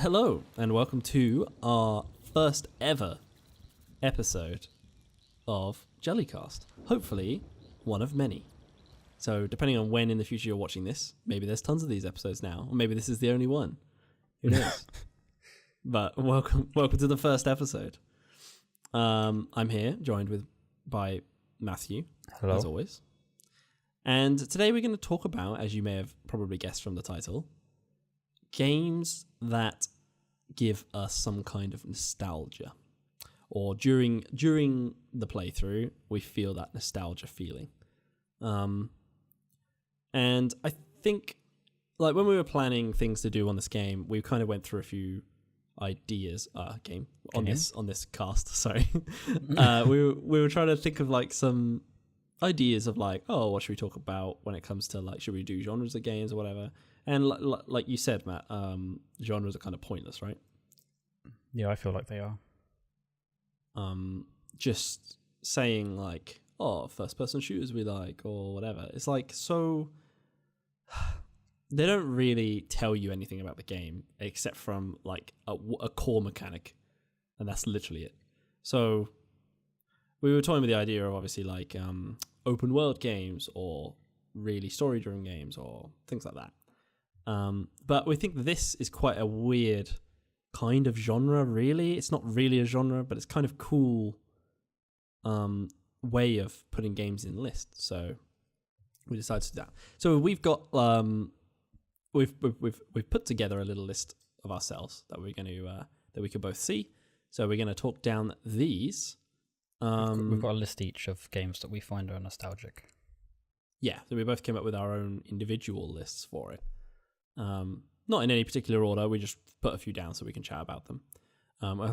Hello, and welcome to our first ever episode of Jellycast. Hopefully, one of many. So, depending on when in the future you're watching this, maybe there's tons of these episodes now, or maybe this is the only one. Who knows? But welcome to the first episode. I'm here, joined by Matthew, Hello. as always. And today we're going to talk about, as you may have probably guessed from the title, games that give us some kind of nostalgia. Or during the playthrough, we feel that nostalgia feeling. And I think, like, when we were planning things to do on this game, we kind of went through a few ideas on this cast. Sorry, we were trying to think of like some ideas of like, oh, what should we talk about when it comes to like, should we do genres of games or whatever? And like you said, Matt, genres are kind of pointless, right? Yeah, I feel like they are. Just saying like, oh, first-person shooters we like or whatever. It's like so. They don't really tell you anything about the game except from like a core mechanic, and that's literally it. So we were toying with the idea of obviously like open world games or really story-driven games or things like that. But we think this is quite a weird kind of genre, really. It's not really a genre, but it's kind of cool way of putting games in lists. So we decided to do that. So we've got we've put together a little list of ourselves that we're going to that we could both see. So we're going to talk down these. We've got a list each of games that we find are nostalgic. Yeah, so we both came up with our own individual lists for it. Not in any particular order. We just put a few down so we can chat about them.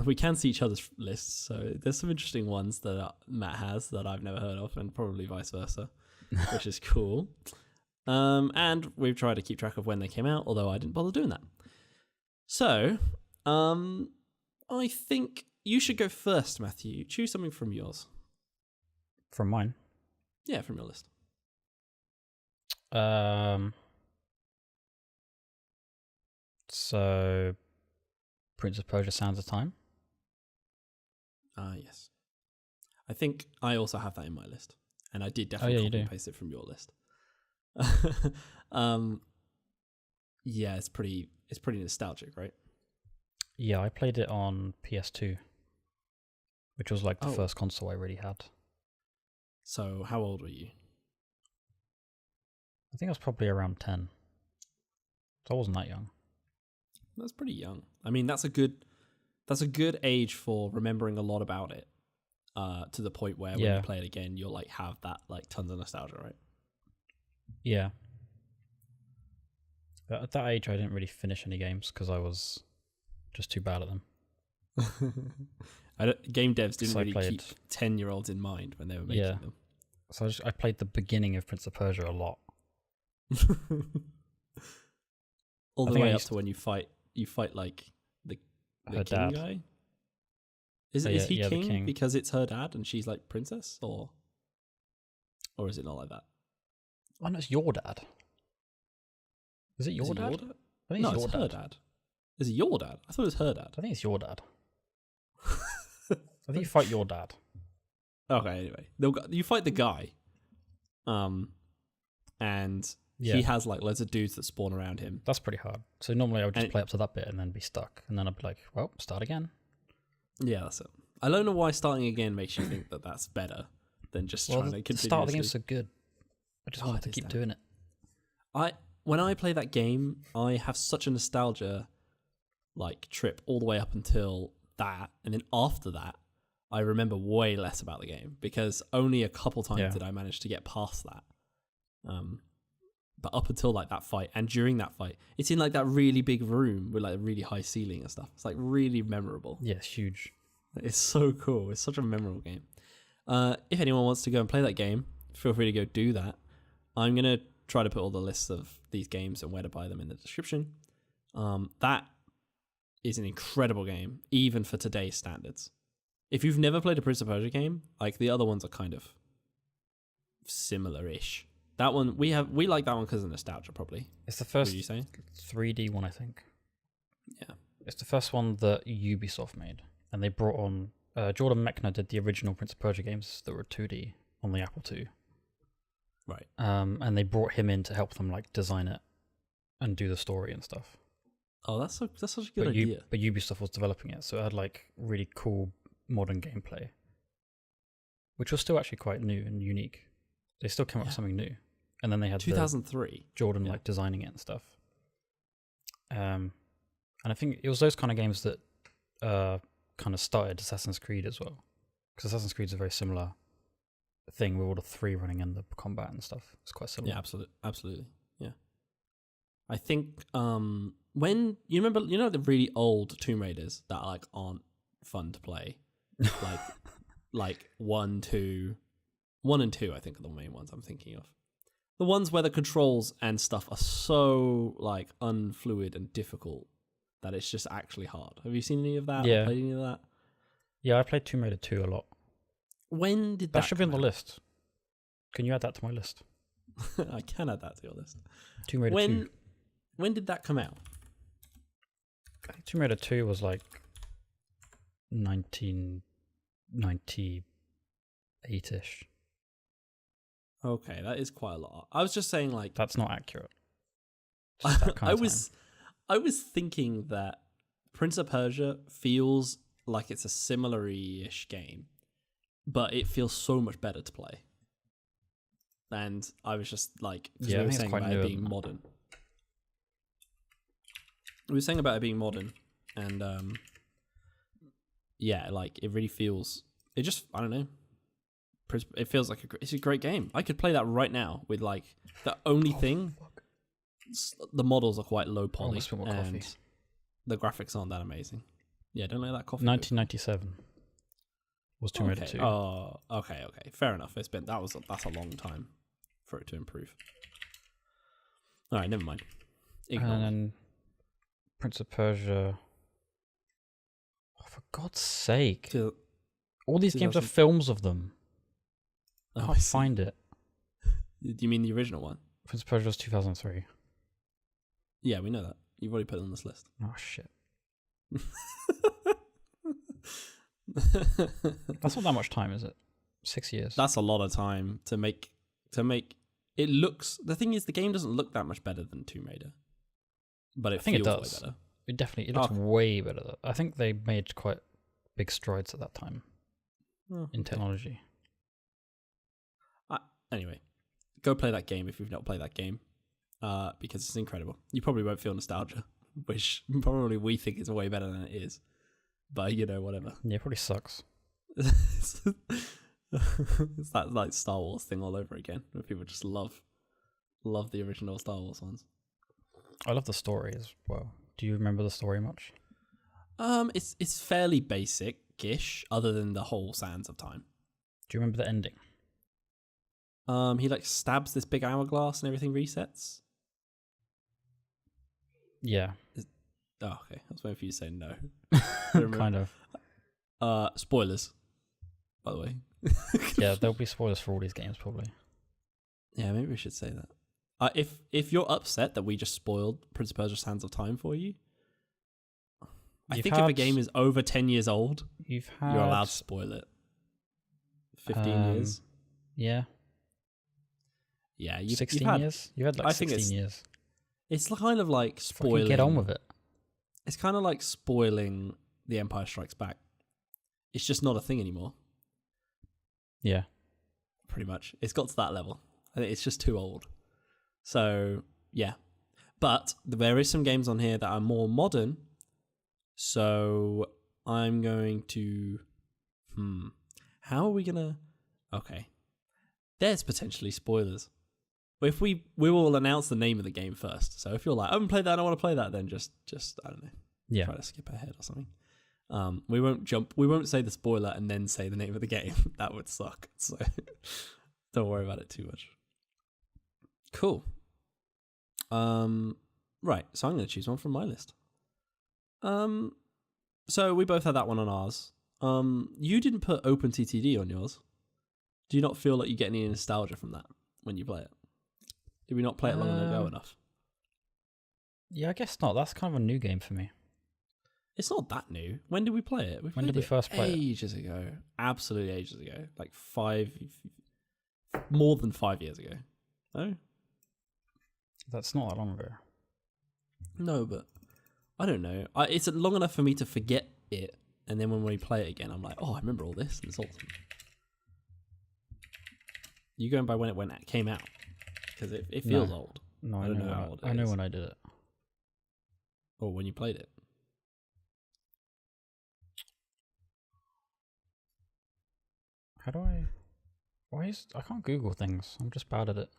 We can see each other's lists, so there's some interesting ones that Matt has that I've never heard of, and probably vice versa, which is cool. And we've tried to keep track of when they came out, although I didn't bother doing that. So, I think you should go first, Matthew. Choose something from yours. From mine? Yeah, from your list. So, Prince of Persia: Sands of Time? Yes. I think I also have that in my list. And I did definitely copy and paste it from your list. Yeah, it's pretty nostalgic, right? Yeah, I played it on PS2, which was like the first console I really had. So how old were you? I think I was probably around 10. So I wasn't that young. That's pretty young. I mean, that's a good age for remembering a lot about it. To the point where when you play it again, you'll like have that like tons of nostalgia, right? Yeah. But at that age, I didn't really finish any games because I was just too bad at them. Game devs didn't really keep 10-year-olds in mind when they were making them. So I played the beginning of Prince of Persia a lot. All the way up to when you fight like the her king dad guy. Is he king because it's her dad and she's like princess, or is it not like that? Oh no, it's your dad. Is it your dad? I think it's her dad. Is it your dad? I thought it was her dad. I think it's your dad. I think you fight your dad. Okay, anyway. You fight the guy. And he has like loads of dudes that spawn around him. That's pretty hard. So normally I would just play up to that bit and then be stuck. And then I'd be like, well, start again. Yeah, that's it. I don't know why starting again makes you think that that's better than just trying to continue. Start of the game's so good. I just want to keep doing it. When I play that game, I have such a nostalgia like trip all the way up until that, and then after that, I remember way less about the game because only a couple times did I manage to get past that. But up until like that fight, and during that fight, it's in like that really big room with like a really high ceiling and stuff. It's like really memorable. Yeah, it's huge. It's so cool. It's such a memorable game. If anyone wants to go and play that game, feel free to go do that. I'm going to try to put all the lists of these games and where to buy them in the description. That is an incredible game, even for today's standards. If you've never played a Prince of Persia game, like the other ones are kind of similar-ish. That one we like that one because of nostalgia, probably. It's the first what you say? 3D one, I think. Yeah, It's the first one that Ubisoft made, and they brought on Jordan Mechner did the original Prince of Persia games that were 2D on the Apple II. Right. And they brought him in to help them like design it and do the story and stuff. Oh, that's such a good idea. But Ubisoft was developing it, so it had like really cool modern gameplay, which was still actually quite new and unique. They still came up with something new, and then they had 2003 Jordan like designing it and stuff. And I think it was those kind of games that kind of started Assassin's Creed as well, because Assassin's Creed's a very similar thing with all the 3 running in the combat and stuff. It's quite similar. Yeah, absolutely. Yeah. I think when you remember, the really old Tomb Raiders that like aren't fun to play, like 1, 2, 1 and 2, I think are the main ones I'm thinking of. The ones where the controls and stuff are so like unfluid and difficult that it's just actually hard. Have you seen any of that? Yeah. Played any of that? Yeah, I played Tomb Raider 2 a lot. When did that should be on the list. Can you add that to my list? I can add that to your list. Tomb Raider 2. When did that come out? I think Tomb Raider 2 was like 1998-ish. Okay, that is quite a lot. I was just saying like That's not accurate. That kind I of was thinking that Prince of Persia feels like it's a similar-ish game, but it feels so much better to play. And I was just like, we were saying about it being modern. We were saying about it being modern, and like it really feels. It just, I don't know. It feels like it's a great game. I could play that right now with like the only thing. The models are quite low poly, and the graphics aren't that amazing. Yeah, don't let that coffee. 1997 was Tomb Raider 2. Oh, okay. Fair enough. That's a long time for it to improve. All right, never mind. Ignore. And then Prince of Persia. Oh, for God's sake! All these games are films of them. I can't find it. Do you mean the original one? Prince of Persia was 2003. Yeah, we know that. You've already put it on this list. Oh shit. That's not that much time, is it? 6 years. That's a lot of time to make it looks. The thing is, the game doesn't look that much better than Tomb Raider, but I think it does. Way better. It looks way better. I think they made quite big strides at that time in technology. Anyway, go play that game if you've not played that game, because it's incredible. You probably won't feel nostalgia, which probably we think is way better than it is. But whatever. Yeah, it probably sucks. It's that like Star Wars thing all over again, where people just love the original Star Wars ones. I love the story as well. Do you remember the story much? It's fairly basic-ish, other than the whole Sands of Time. Do you remember the ending? He like stabs this big hourglass and everything resets. Yeah. Oh, okay. I was waiting for you to say no. Kind of. Spoilers, by the way. Yeah, there'll be spoilers for all these games probably. Yeah, maybe we should say that. If you're upset that we just spoiled Prince of Persia: Sands of Time for you, if a game is over 10 years old, you're allowed to spoil it. 15 years. Yeah. Yeah, 16 years? You had like 16 years. It's kind of like spoiling. Get on with it. It's kind of like spoiling The Empire Strikes Back. It's just not a thing anymore. Yeah. Pretty much. It's got to that level. I think it's just too old. So, yeah. But there is some games on here that are more modern. So, I'm going to... How are we going to... Okay. There's potentially spoilers. If we will announce the name of the game first. So if you're like, I haven't played that, I don't want to play that, then just I don't know. Yeah. Try to skip ahead or something. We won't say the spoiler and then say the name of the game. That would suck. So don't worry about it too much. Cool. Right. So I'm going to choose one from my list. So we both had that one on ours. You didn't put OpenTTD on yours. Do you not feel like you get any nostalgia from that when you play it? Did we not play it long ago enough? Yeah, I guess not. That's kind of a new game for me. It's not that new. When did we play it? When did we first play it? Ages ago. Absolutely ages ago. Like more than 5 years ago. No? That's not that long ago. No, but I don't know. It's long enough for me to forget it, and then when we play it again, I'm like, oh, I remember all this, and it's awesome. You going by when it came out? Because it feels old. No, I don't know how old it I know is. when I did it. Or when you played it. How do I? I can't Google things. I'm just bad at it.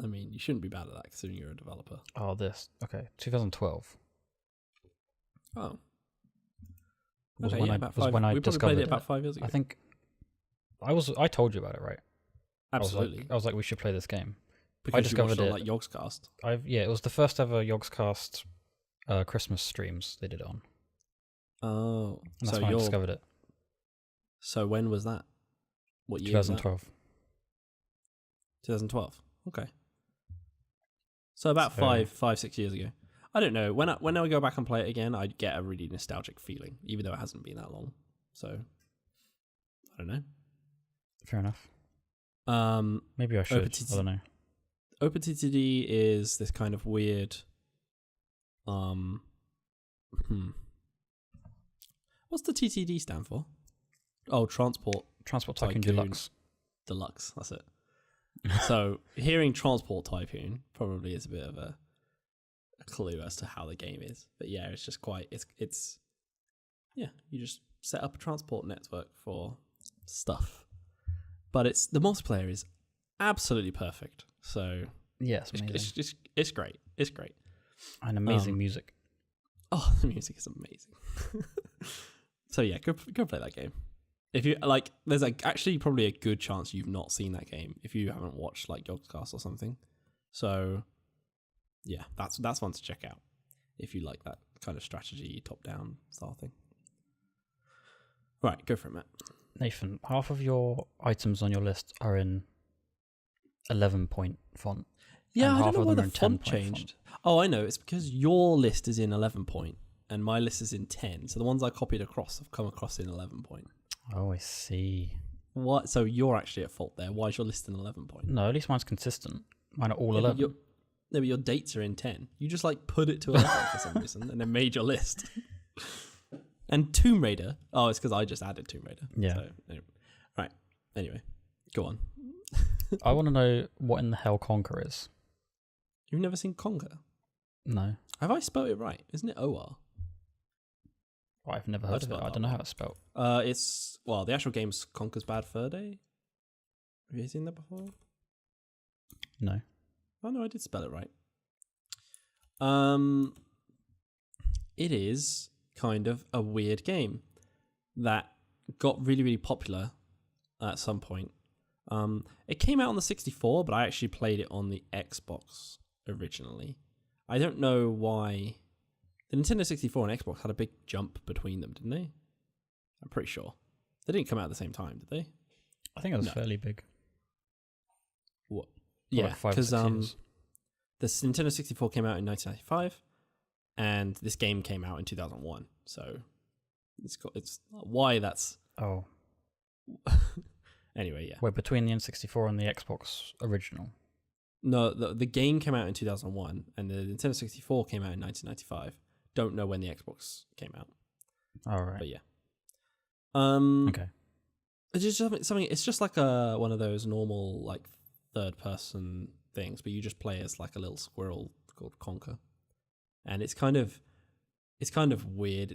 I mean, you shouldn't be bad at that considering you're a developer. Oh, this. Okay, 2012 Oh. was Okay, when yeah, I about was five. when I We probably discovered played it about 5 years ago. I think I told you about it, right? Absolutely. I was like, we should play this game. Because discovered you it- watched it on, like Yogscast. It was the first ever Yogscast Christmas streams they did it on. Oh. And that's So when I discovered it. So when was that? What year was that? 2012. 2012. Okay. So about So- 6 years ago. I don't know. When I go back and play it again, I'd get a really nostalgic feeling, even though it hasn't been that long. So I don't know. Fair enough. Um, Maybe I should. OpenTTD I don't know. OpenTTD is this kind of weird. What's the TTD stand for? Oh, Transport Transport Tycoon Tycoon. Deluxe. Deluxe. That's it. So hearing Transport Tycoon probably is a bit of a clue as to how the game is. But yeah, it's just quite. It's yeah. You just set up a transport network for stuff, but the multiplayer is absolutely perfect. So Yes, amazing. it's great. It's great. And amazing music. Oh, the music is amazing. So yeah, go play that game. If you like, there's actually probably a good chance you've not seen that game if you haven't watched like Yogscast or something. So yeah, that's one to check out if you like that kind of strategy top-down style thing. Right, go for it, Matt. Nathan, half of your items on your list are in 11-point font. Yeah, And I half don't know of why them are the in font 10-point changed. Oh, I know. It's because your list is in 11 point and my list is in 10. So the ones I copied across have come across in 11 point. Oh, I see. What? So you're actually at fault there. Why is your list in 11 point? No, at least mine's consistent. Mine are all Yeah, 11. but your dates are in 10. You just like put it to 11 for some reason and then made your list. And Tomb Raider. Oh, it's because I just added Tomb Raider. Yeah. So, anyway. Right. Anyway, go on. I want to know what in the hell Conquer is. You've never seen Conquer? No. Have I spelled it right? Isn't it OR? I've never I've heard of it. spelled I that don't know wrong. how it's spelled. The actual game's Conquer's Bad Fur Day. Have you seen that before? No. Oh no, I did spell it right. It is kind of a weird game that got really, really popular at some point. It came out on the 64, but I actually played it on the Xbox originally. I don't know why. The Nintendo 64 and Xbox had a big jump between them, didn't they? I'm pretty sure. They didn't come out at the same time, did they? I think it was No. fairly big. What? For Yeah, like 5 or because 6 years. the Nintendo 64 came out in 1995, and this game came out in 2001. So it's why that's Oh, anyway. Yeah, wait, between the N64 and the Xbox original. no, the game came out in 2001, and the Nintendo 64 came out in 1995. Don't know when the Xbox came out, All right. but yeah. Okay. It's just something. It's just like one of those normal like third person things, but you just play as like a little squirrel called Conker, and it's kind of weird.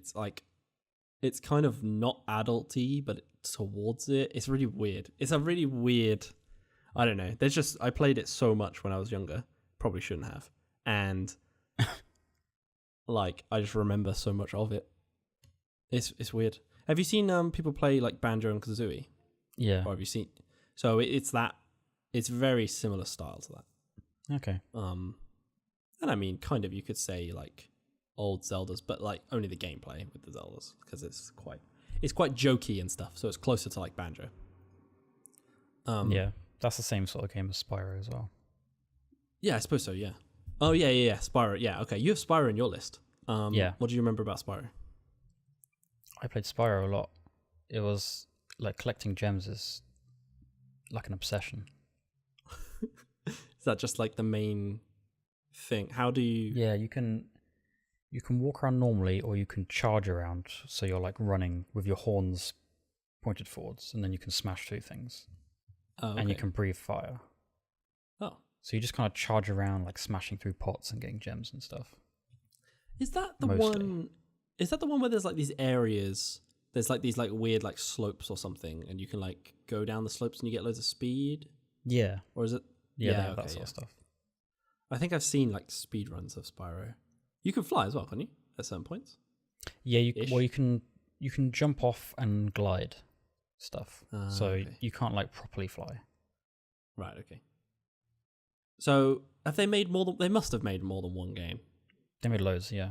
It's kind of not adulty, but towards it. It's really weird. It's a really weird. I don't know. I played it so much when I was younger. Probably shouldn't have, and like I just remember so much of it. It's weird. Have you seen people play like Banjo and Kazooie? Yeah. Or have you seen? So it's that. It's very similar style to that. Okay. And I mean, kind of, you could say like old Zeldas, but like only the gameplay with the Zeldas because it's quite jokey and stuff. So it's closer to like Banjo. Yeah, that's the same sort of game as Spyro as well. Yeah, I suppose so. Yeah. Oh yeah. Spyro. Yeah. Okay, you have Spyro in your list. Yeah. What do you remember about Spyro? I played Spyro a lot. It was like collecting gems is like an obsession. Is that just like the main thing? How do you? Yeah, you can walk around normally, or you can charge around. So you're like running with your horns pointed forwards, and then you can smash through things, Oh, and you okay. can breathe fire. Oh, So you just kind of charge around, like smashing through pots and getting gems and stuff. is that the Mostly. one? Is that the one where there's like these areas? There's like these like weird like slopes or something, and you can like go down the slopes and you get loads of speed, Yeah, or is it? yeah, they have okay, that sort of stuff. I think I've seen like speed runs of Spyro. You can fly as well, can you? At certain points. Yeah, Ish. well, you can jump off and glide stuff. So Okay. you can't like properly fly. Right. Okay. So have they made more than? They must have made more than one game. They made loads, yeah.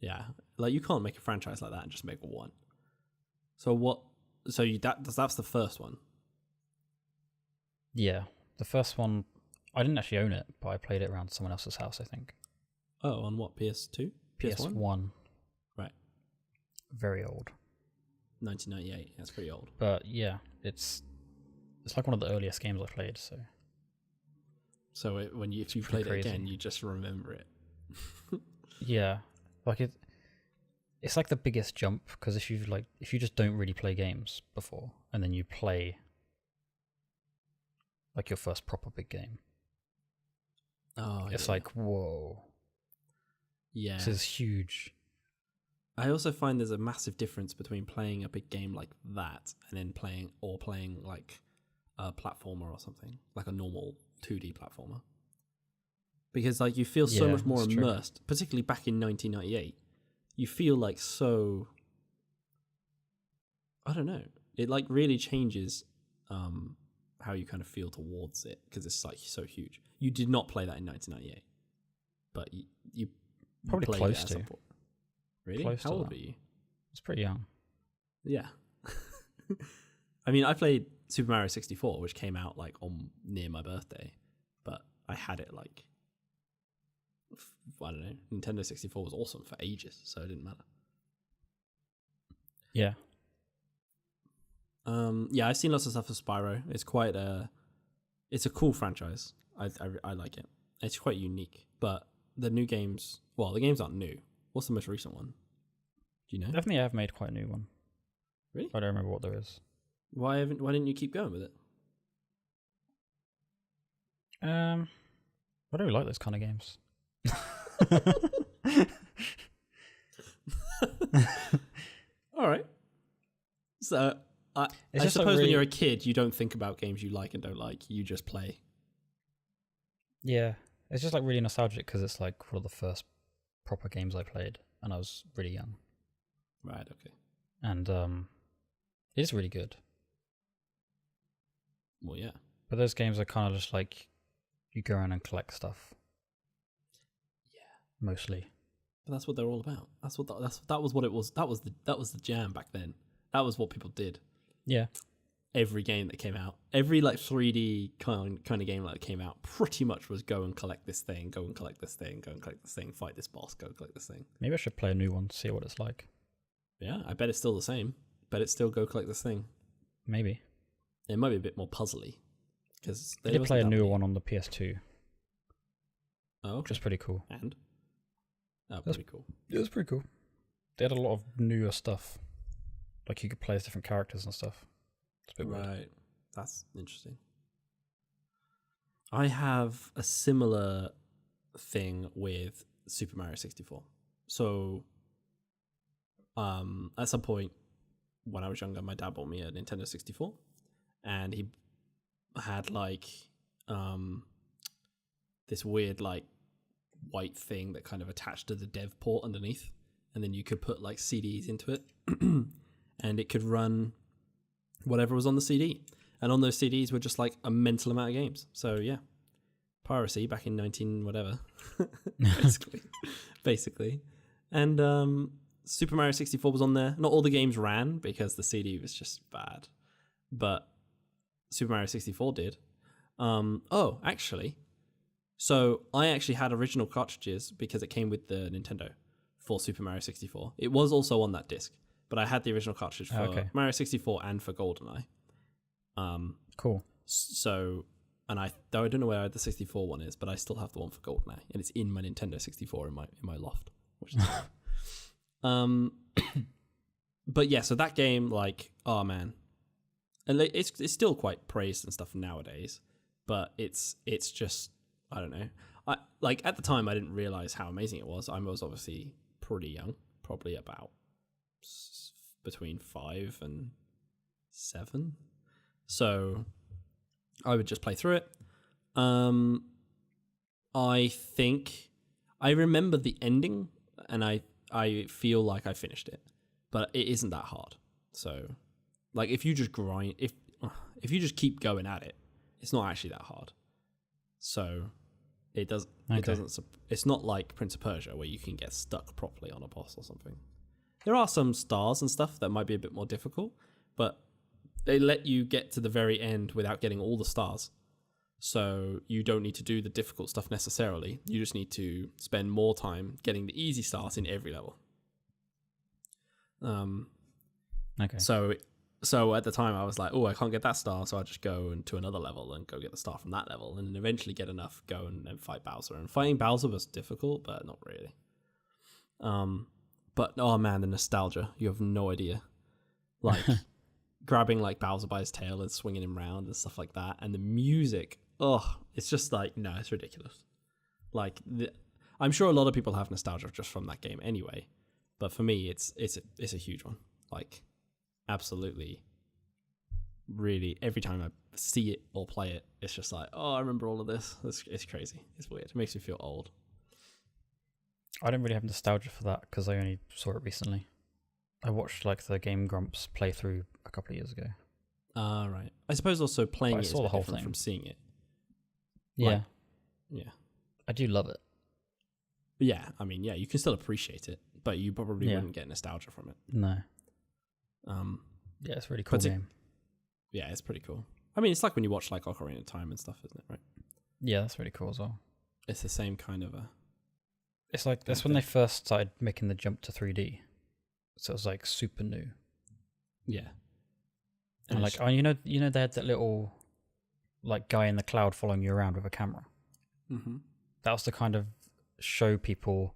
Yeah. Like you can't make a franchise like that and just make one. So what? So that's the first one. Yeah, the first one, I didn't actually own it, but I played it around someone else's house, I think. Oh, on what? PS2? PS1. Right. Very old. 1998. That's pretty old. But yeah, it's like one of the earliest games I played, so So if you pretty played it again, crazy. you just remember it. yeah. Like it's like the biggest jump, because if you just don't really play games before and then you play like your first proper big game, Oh, it's yeah. like, whoa, Yeah. this is huge. I also find there's a massive difference between playing a big game like that and then playing like a platformer or something, like a normal 2D platformer. Because like you feel so Yeah, much more that's true. immersed, particularly back in 1998. You feel like so, I don't know. It like really changes how you kind of feel towards it, because it's like so huge. You did not play that in 1998, but you Probably played close it at to. some point. Really? Close How to old that. were you? It's pretty young. Yeah. I mean, I played Super Mario 64, which came out like on near my birthday, but I had it like, I don't know, Nintendo 64 was awesome for ages, so it didn't matter. Yeah. Yeah, I've seen lots of stuff for Spyro. It's a cool franchise. I like it. It's quite unique, but the new games, well, the games aren't new. What's the most recent one? Do you know? Definitely have made quite a new one. Really? I don't remember what there is. Why didn't you keep going with it? I don't really like those kind of games. All right. So I It's just like suppose when really- you're a kid, you don't think about games you like and don't like. You just play. Yeah, it's just like really nostalgic, because it's like one of the first proper games I played, and I was really young, Right. Okay. and it is really good. Well, yeah. But those games are kind of just like you go around and collect stuff. Yeah. Mostly. But that's what they're all about. That was what it was. That was the jam back then. That was what people did. Yeah. Every game that came out, every like 3D kind of game that came out, pretty much was go and collect this thing, go and collect this thing, go and collect this thing, fight this boss, go collect this thing. Maybe I should play a new one to see what it's like. Yeah, I bet it's still the same. Bet it's still go collect this thing. Maybe. It might be a bit more puzzly because I did play a newer one on the PS2, Oh, okay. which was pretty cool. And That's- pretty cool. It was pretty cool. They had a lot of newer stuff. Like you could play as different characters and stuff. It's a bit weird. Right, that's interesting. I have a similar thing with Super Mario 64. So, at some point when I was younger, my dad bought me a Nintendo 64, and he had like this weird like white thing that kind of attached to the dev port underneath, and then you could put like CDs into it, and it could run whatever was on the CD. And on those CDs were just like a mental amount of games. So yeah, piracy back in 19 whatever, basically. And Super Mario 64 was on there. Not all the games ran because the CD was just bad, but Super Mario 64 did. Oh, actually, so I actually had original cartridges because it came with the Nintendo for Super Mario 64. It was also on that disc, but I had the original cartridge for Mario 64 and for GoldenEye. Cool. So, and though I don't know where the 64 one is, but I still have the one for GoldenEye, and it's in my Nintendo 64 in my loft, which is but yeah, so that game, like, oh man, and it's still quite praised and stuff nowadays, but it's just, I don't know. Like at the time I didn't realize how amazing it was. I was obviously pretty young, probably about between 5 and 7. So I would just play through it. I think I remember the ending, and I feel like I finished it, but it isn't that hard. So, like, if you just grind, if you just keep going at it, it's not actually that hard. So, it doesn't. It's not like Prince of Persia where you can get stuck properly on a boss or something. There are some stars and stuff that might be a bit more difficult, but they let you get to the very end without getting all the stars. So you don't need to do the difficult stuff necessarily. You just need to spend more time getting the easy stars in every level. Okay. So at the time I was like, oh, I can't get that star, so I'll just go into another level and go get the star from that level, and then eventually get enough, go and then fight Bowser. And fighting Bowser was difficult, but not really. But oh man, the nostalgia, you have no idea. Like grabbing like Bowser by his tail and swinging him around and stuff like that, and the music, it's just like, no, it's ridiculous. Like I'm sure a lot of people have nostalgia just from that game anyway, but for me it's a huge one. Like absolutely, really, every time I see it or play it, it's just like, oh, I remember all of this. It's crazy. It's weird. It makes me feel old. I don't really have nostalgia for that because I only saw it recently. I watched like the Game Grumps playthrough a couple of years ago. Right. I suppose also playing it is the whole different thing from seeing it. Yeah. Like, yeah. I do love it. Yeah, I mean, yeah, you can still appreciate it, but you probably wouldn't get nostalgia from it. No. Yeah, it's a really cool game. Yeah, it's pretty cool. I mean, it's like when you watch like Ocarina of Time and stuff, isn't it? Right? Yeah, that's really cool as well. It's the same kind of a... It's like, that's when they first started making the jump to 3D. So it was like super new. Yeah. And like, you know, they had that little like guy in the cloud following you around with a camera. Mm-hmm. That was to kind of show people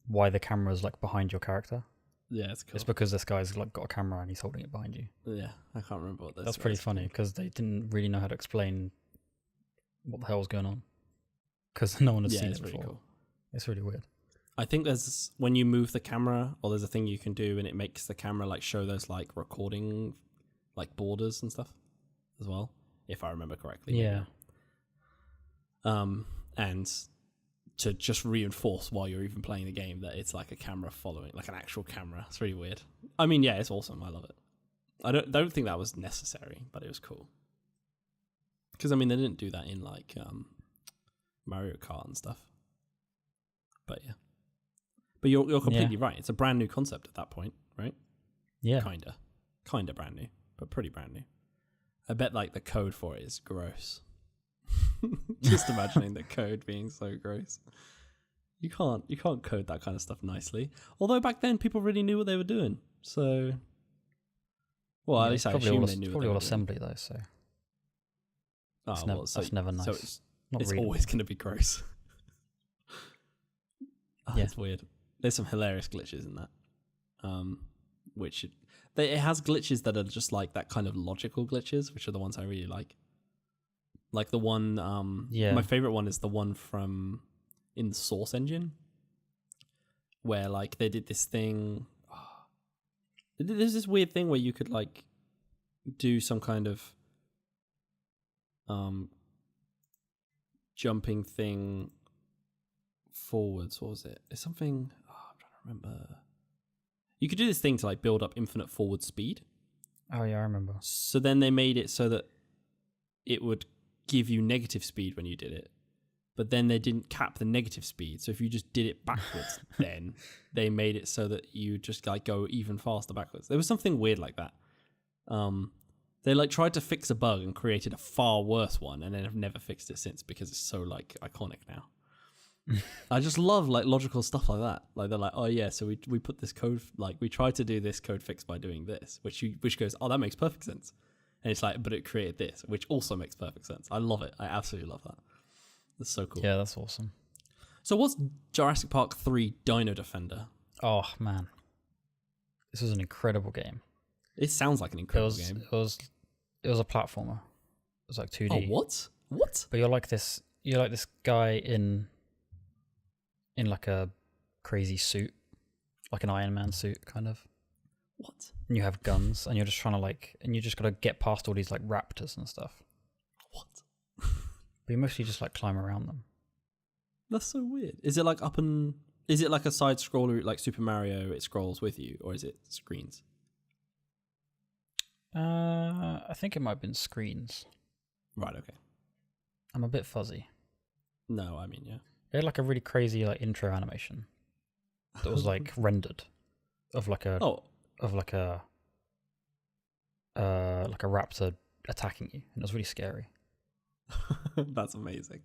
why the camera is like behind your character. Yeah, it's cool. It's because this guy's like got a camera and he's holding it behind you. Yeah, I can't remember what that's pretty funny because they didn't really know how to explain what the hell was going on because no one had seen it before. Really cool. It's really weird. I think there's when you move the camera, or there's a thing you can do, and it makes the camera like show those like recording like borders and stuff as well, if I remember correctly. Yeah. And to just reinforce while you're even playing the game that it's like a camera following, like an actual camera. It's really weird. I mean, yeah, it's awesome. I love it. I don't think that was necessary, but it was cool. Because I mean, they didn't do that in like Mario Kart and stuff. But yeah. But you're completely right. It's a brand new concept at that point, right? Yeah. Kinda brand new, but pretty brand new. I bet like the code for it is gross. Just imagining the code being so gross. You can't code that kind of stuff nicely. Although back then people really knew what they were doing. So at least I assume they knew. Probably all assembly though, so that's never nice. So it's always going to be gross. It's weird. There's some hilarious glitches in that. It has glitches that are just like that kind of logical glitches, which are the ones I really like. Like the one, my favorite one is the one from in the Source engine, where like they did this thing. There's this weird thing where you could like do some kind of jumping thing forwards. What was it? It's something. I'm trying to remember. You could do this thing to like build up infinite forward speed. Oh yeah, I remember. So then they made it so that it would give you negative speed when you did it, but then they didn't cap the negative speed. So if you just did it backwards, then they made it so that you just like go even faster backwards. There was something weird like that. They like tried to fix a bug and created a far worse one, and then have never fixed it since because it's so like iconic now. I just love like logical stuff like that. Like they're like, oh yeah, so we put this code, like we tried to do this code fix by doing this, which goes, oh, that makes perfect sense. And it's like, but it created this, which also makes perfect sense. I love it. I absolutely love that. That's so cool. Yeah, that's awesome. So what's Jurassic Park 3 Dino Defender? Oh man, this was an incredible game. It sounds like an incredible game. It was a platformer. It was like 2D. Oh, what? What? But you're like this guy in like a crazy suit, like an Iron Man suit, kind of. What? And you have guns, and you're just trying to and you just got to get past all these like raptors and stuff. What? But you mostly just like climb around them. That's so weird. Is it like is it like a side scroller like Super Mario? It scrolls with you, or is it screens? I think it might have been screens. Right. Okay. I'm a bit fuzzy. No, I mean, yeah. They had like a really crazy like intro animation that was like rendered of like a raptor attacking you, and it was really scary. That's amazing.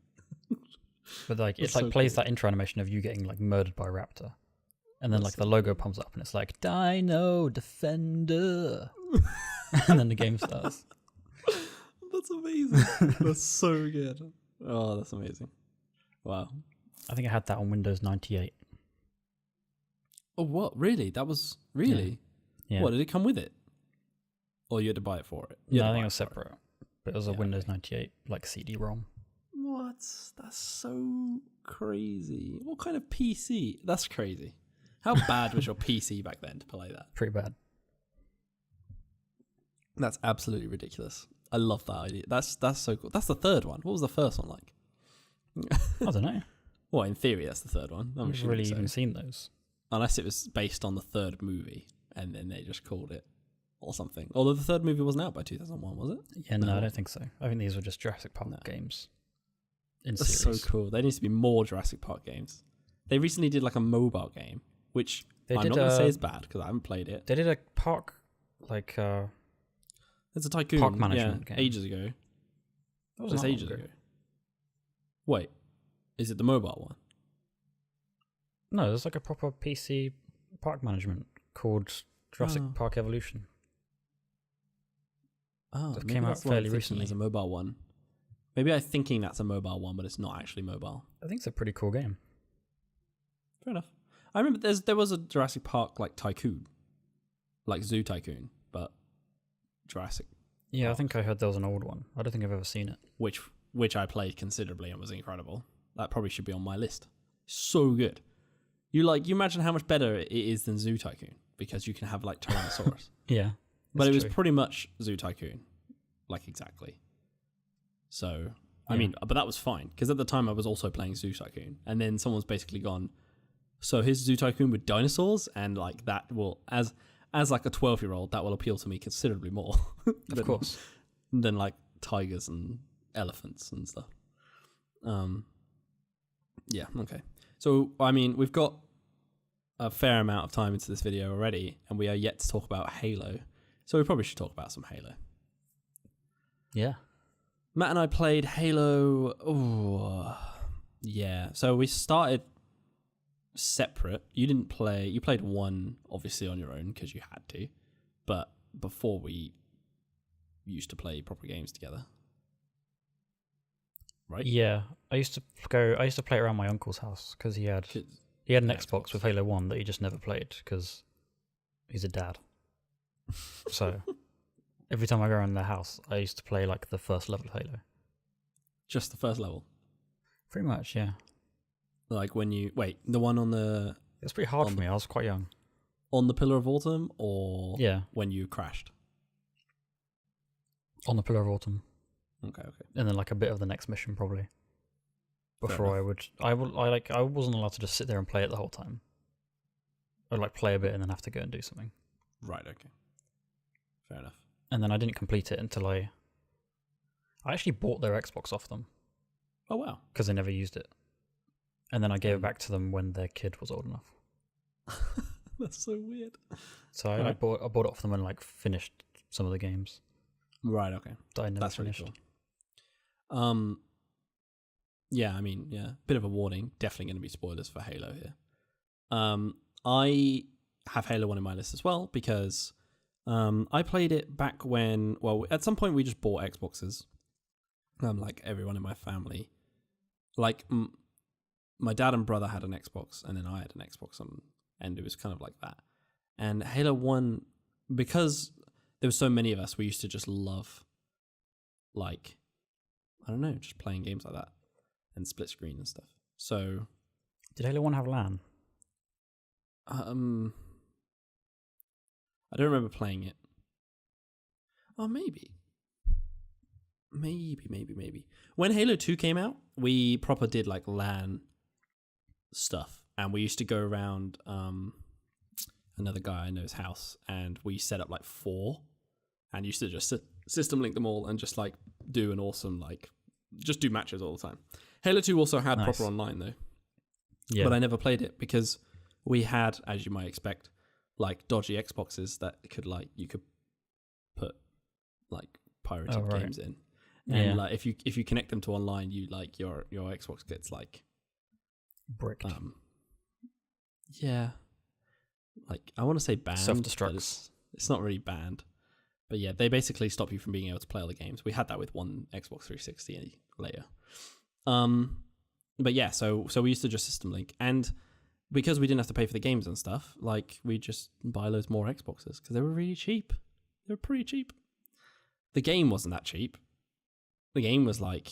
But like That's it like so plays cool. that intro animation of you getting like murdered by a raptor, and then That's like so the logo comes up and it's like Dino Defender, and then the game starts. That's amazing. That's so good. Oh, that's amazing. Wow. I think I had that on Windows 98. Oh, what? Really? That was really? Yeah. What, did it come with it? Or you had to buy it for it? You No, had I to think buy it was for separate. But it was a Yeah, Windows okay. 98 like CD-ROM. What? That's so crazy. What kind of PC? That's crazy. How bad was your PC back then to play that? Pretty bad. That's absolutely ridiculous. I love that idea. That's so cool. That's the third one. What was the first one like? I don't know. Well, in theory, that's the third one. I'm I've assuming really so. even seen those. Unless it was based on the third movie, and then they just called it or something. Although the third movie wasn't out by 2001, was it? Yeah, no, No. I don't think so. I think these were just Jurassic Park No. games. In That's series. so cool. There needs to be more Jurassic Park games. They recently did like a mobile game, which They I'm did not going to say is bad because I haven't played it. They did a park like It's a tycoon. Park management game. Ages ago. that was It's not long ages ago. Wait, is it the mobile one? No, there's like a proper PC park management called Jurassic Oh. Park Evolution. Oh, That maybe came out that's the one I'm fairly thinking recently. is a mobile one. Maybe I'm thinking that's a mobile one, but it's not actually mobile. I think it's a pretty cool game. Fair enough. I remember there was a Jurassic Park like tycoon, like Zoo Tycoon, but Jurassic, Yeah, I Park. think I heard there was an old one. I don't think I've ever seen it. which I played considerably and was incredible. That probably should be on my list. So good. You imagine how much better it is than Zoo Tycoon because you can have like Tyrannosaurus. Yeah. But it was true. pretty much Zoo Tycoon, like exactly. So, I Yeah. mean, but that was fine because at the time I was also playing Zoo Tycoon, and then someone's basically gone, so here's Zoo Tycoon with dinosaurs, and like that will, as like a 12-year-old, that will appeal to me considerably more. Of course. Than like tigers and elephants and stuff. Yeah, okay. So, I mean, we've got a fair amount of time into this video already, and we are yet to talk about Halo. So we probably should talk about some Halo. Yeah. Matt and I played Halo. Oh, yeah. So we started separate. You didn't play. You played one, obviously, on your own because you had to. But before we used to play proper games together, right? Yeah. I used to play it around my uncle's house because he had an Yeah, Xbox with Halo 1 that he just never played because he's a dad. So every time I go around their house, I used to play like the first level of Halo. Just the first level. Pretty much, yeah. Like when you the one on the It was pretty hard On for me. I was quite young. Pillar of Autumn, or Yeah, when you crashed. on the Pillar of Autumn, Okay. and then like a bit of the next mission probably. Before I wasn't allowed to just sit there and play it the whole time. I'd like play a bit and then have to go and do something. Right. Okay. Fair enough. And then I didn't complete it until I actually bought their Xbox off them Oh wow. because they never used it. And then I gave it Mm. back to them when their kid was old enough. That's so weird. So I Right. bought it off them and like finished some of the games Right. Okay. that I never That's really finished. cool. Yeah, I mean, yeah, bit of a warning. Definitely going to be spoilers for Halo here. I have Halo 1 in my list as well because I played it back when, well, at some point we just bought Xboxes. Like everyone in my family. Like my dad and brother had an Xbox and then I had an Xbox and it was kind of like that. And Halo 1, because there were so many of us, we used to just love, like, I don't know, just playing games like that and split screen and stuff. So, Did Halo 1 have LAN? I don't remember playing it. Oh, maybe. When Halo 2 came out, we proper did like LAN stuff. And we used to go around another guy I know's house and we set up like 4 and used to just system link them all and just like do an awesome, like, just do matches all the time. Halo 2 also had proper online though. Yeah. But I never played it because we had, as you might expect, like dodgy Xboxes that could like, you could put like pirated games in. And like if you connect them to online, you like your Xbox gets like bricked. Yeah. Like I want to say banned. Self-destructs. It's not really banned. But yeah, they basically stop you from being able to play all the games. We had that with one Xbox 360 later. But yeah, so we used to just system link, and because we didn't have to pay for the games and stuff, like we just buy loads more Xboxes because they were really cheap. They were pretty cheap. The game wasn't that cheap. The game was like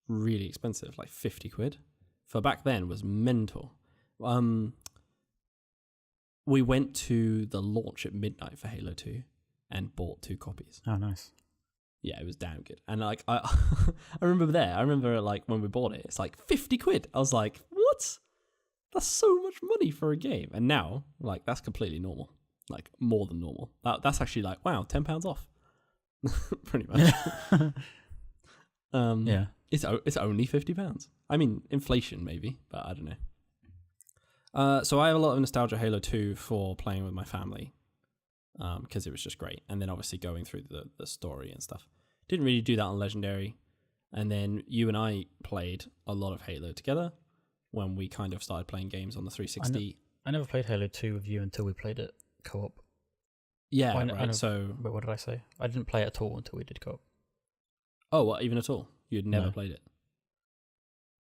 really expensive, like 50 quid. For back then was mental. We went to the launch at midnight for Halo 2 and bought 2 copies. Oh, nice. Yeah, it was damn good. And like I remember like when we bought it, it's like 50 quid. I was like, what? That's so much money for a game. And now, like, that's completely normal. Like more than normal. That's actually like, wow, £10 off. Pretty much. Yeah. It's only £50. I mean, inflation maybe, but I don't know. So I have a lot of nostalgia Halo 2 for playing with my family. Because it was just great. And then obviously going through the story and stuff. Didn't really do that on Legendary. And then you and I played a lot of Halo together when we kind of started playing games on the 360. I never played Halo 2 with you until we played it co-op. Yeah, right. So, but what did I say? I didn't play it at all until we did co-op. Oh, what, even at all? You'd never played it?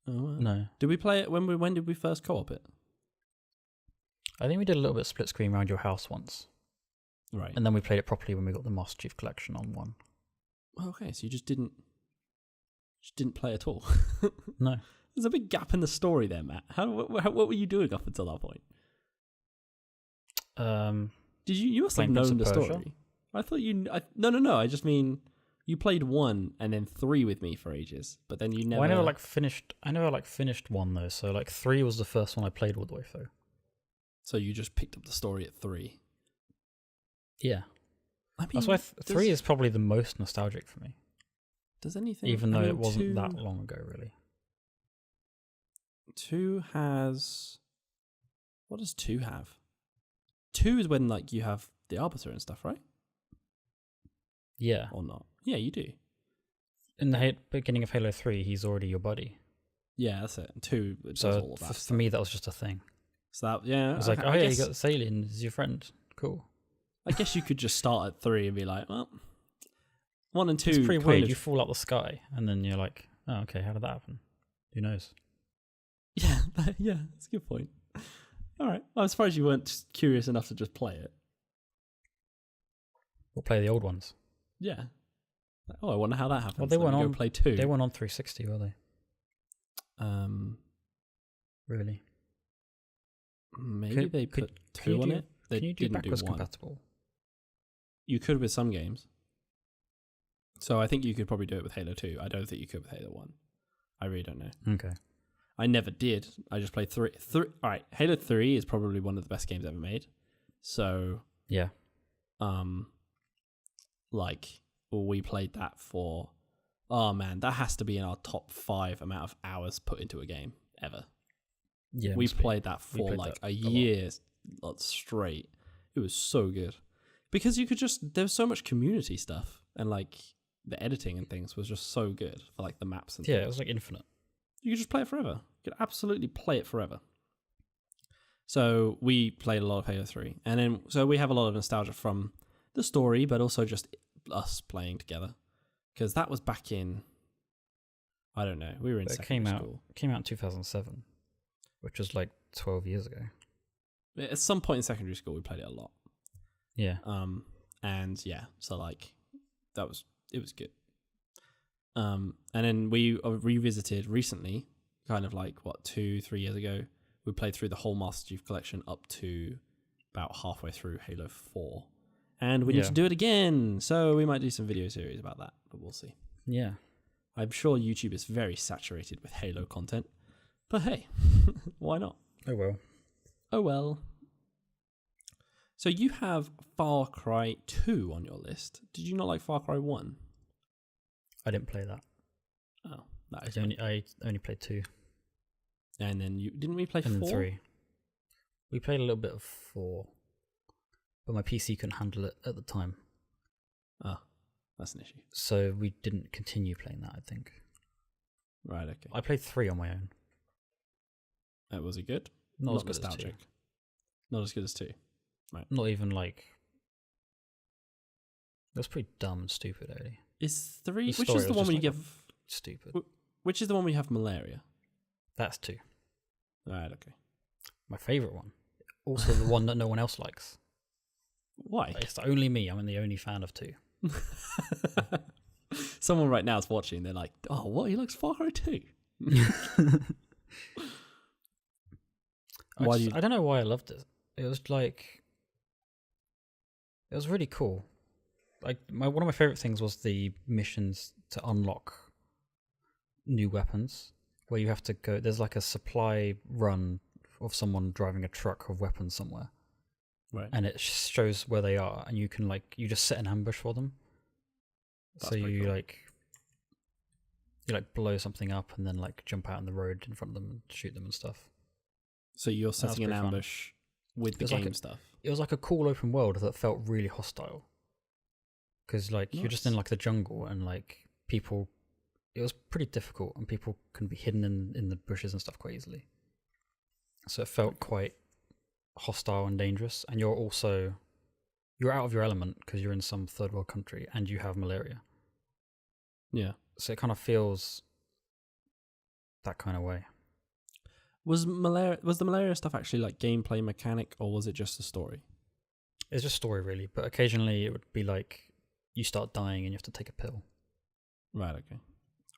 Oh, wow. No. Did we play it when did we first co-op it? I think we did a little bit of split screen around your house once. Right. And then we played it properly when we got the Master Chief Collection on 1. Okay, so you just didn't play at all. No. There's a big gap in the story there, Matt. What were you doing up until that point? Did you must have known the story. I thought no. I just mean you played 1 and then 3 with me for ages, but then you never. Well, I never finished 1 though. So like 3 was the first one I played all the way through. So you just picked up the story at 3. Yeah. I mean, that's why 3 is probably the most nostalgic for me. Does anything? Even though it wasn't that long ago, really. 2 has. What does 2 have? 2 is when like you have the Arbiter and stuff, right? Yeah. Or not? Yeah, you do. In the beginning of Halo 3, he's already your buddy. Yeah, that's it. 2 does so all of that. For me, that was just a thing. So that, yeah. It's like, oh yeah, you got Salian as your friend. Cool. I guess you could just start at 3 and be like, well, 1 and 2. It's pretty weird. You fall out the sky, and then you're like, oh, okay, how did that happen? Who knows? Yeah, that's a good point. All right. I'm surprised you weren't just curious enough to just play it. We'll play the old ones. Yeah. Oh, I wonder how that happened. Well, they weren't on play 2. They weren't on 360, were they? Really? Maybe they put 2 on it. They can you do backwards compatible? You could with some games. So I think you could probably do it with Halo 2. I don't think you could with Halo 1. I really don't know. Okay. I never did. I just played 3. All right, Halo 3 is probably one of the best games ever made. So yeah, like we played that for. Oh man, that has to be in our top 5 amount of hours put into a game ever. Yeah, we played that for like a year straight. It was so good because you could just there was so much community stuff and like the editing and things was just so good for like the maps and yeah, things. it was like infinite. You could just play it forever. You could absolutely play it forever. So we played a lot of Halo 3. And then, so we have a lot of nostalgia from the story, but also just us playing together. Because that was back in, I don't know, we were in secondary school. It came out in 2007, which was like 12 years ago. At some point in secondary school, we played it a lot. Yeah. And yeah, so like, it was good. And then we revisited recently, kind of like, 2-3 years ago. We played through the whole Master Chief Collection up to about halfway through Halo 4. And we need to do it again. So we might do some video series about that, but we'll see. Yeah. I'm sure YouTube is very saturated with Halo content. But hey, why not? Oh well. Oh well. So you have Far Cry 2 on your list. Did you not like Far Cry 1? I didn't play that. Oh, that is I only played 2. And then didn't we play 4? And 3. We played a little bit of 4, but my PC couldn't handle it at the time. Ah, that's an issue. So we didn't continue playing that, I think. Right, okay. I played 3 on my own. Was it good? Not as good nostalgic. as 2. Not as good as 2. Right. Not even like... It was pretty dumb and stupid, really. Is 3... The Which story is the was one just, where you like, give... Stupid. Which is the one where you have malaria? That's 2. Right, okay. My favourite one. Also the one that no one else likes. Why? It's only me. I'm the only fan of 2. Someone right now is watching. They're like, oh, what? He likes Far Cry 2? I don't know why I loved it. It was like... It was really cool. Like one of my favourite things was the missions to unlock new weapons, where you have to go... There's like a supply run of someone driving a truck of weapons somewhere. Right. And it shows where they are, and you can you just set an ambush for them. That's so you cool. you blow something up and then jump out in the road in front of them and shoot them and stuff. So you're setting an pretty ambush with the game stuff. It was like a cool open world that felt really hostile. Because you're just in the jungle and people... It was pretty difficult and people can be hidden in the bushes and stuff quite easily. So it felt quite hostile and dangerous. And you're out of your element because you're in some third world country and you have malaria. Yeah. So it kind of feels that kind of way. Was the malaria stuff actually gameplay mechanic, or was it just a story? It's just story really, but occasionally it would be you start dying and you have to take a pill. Right, okay.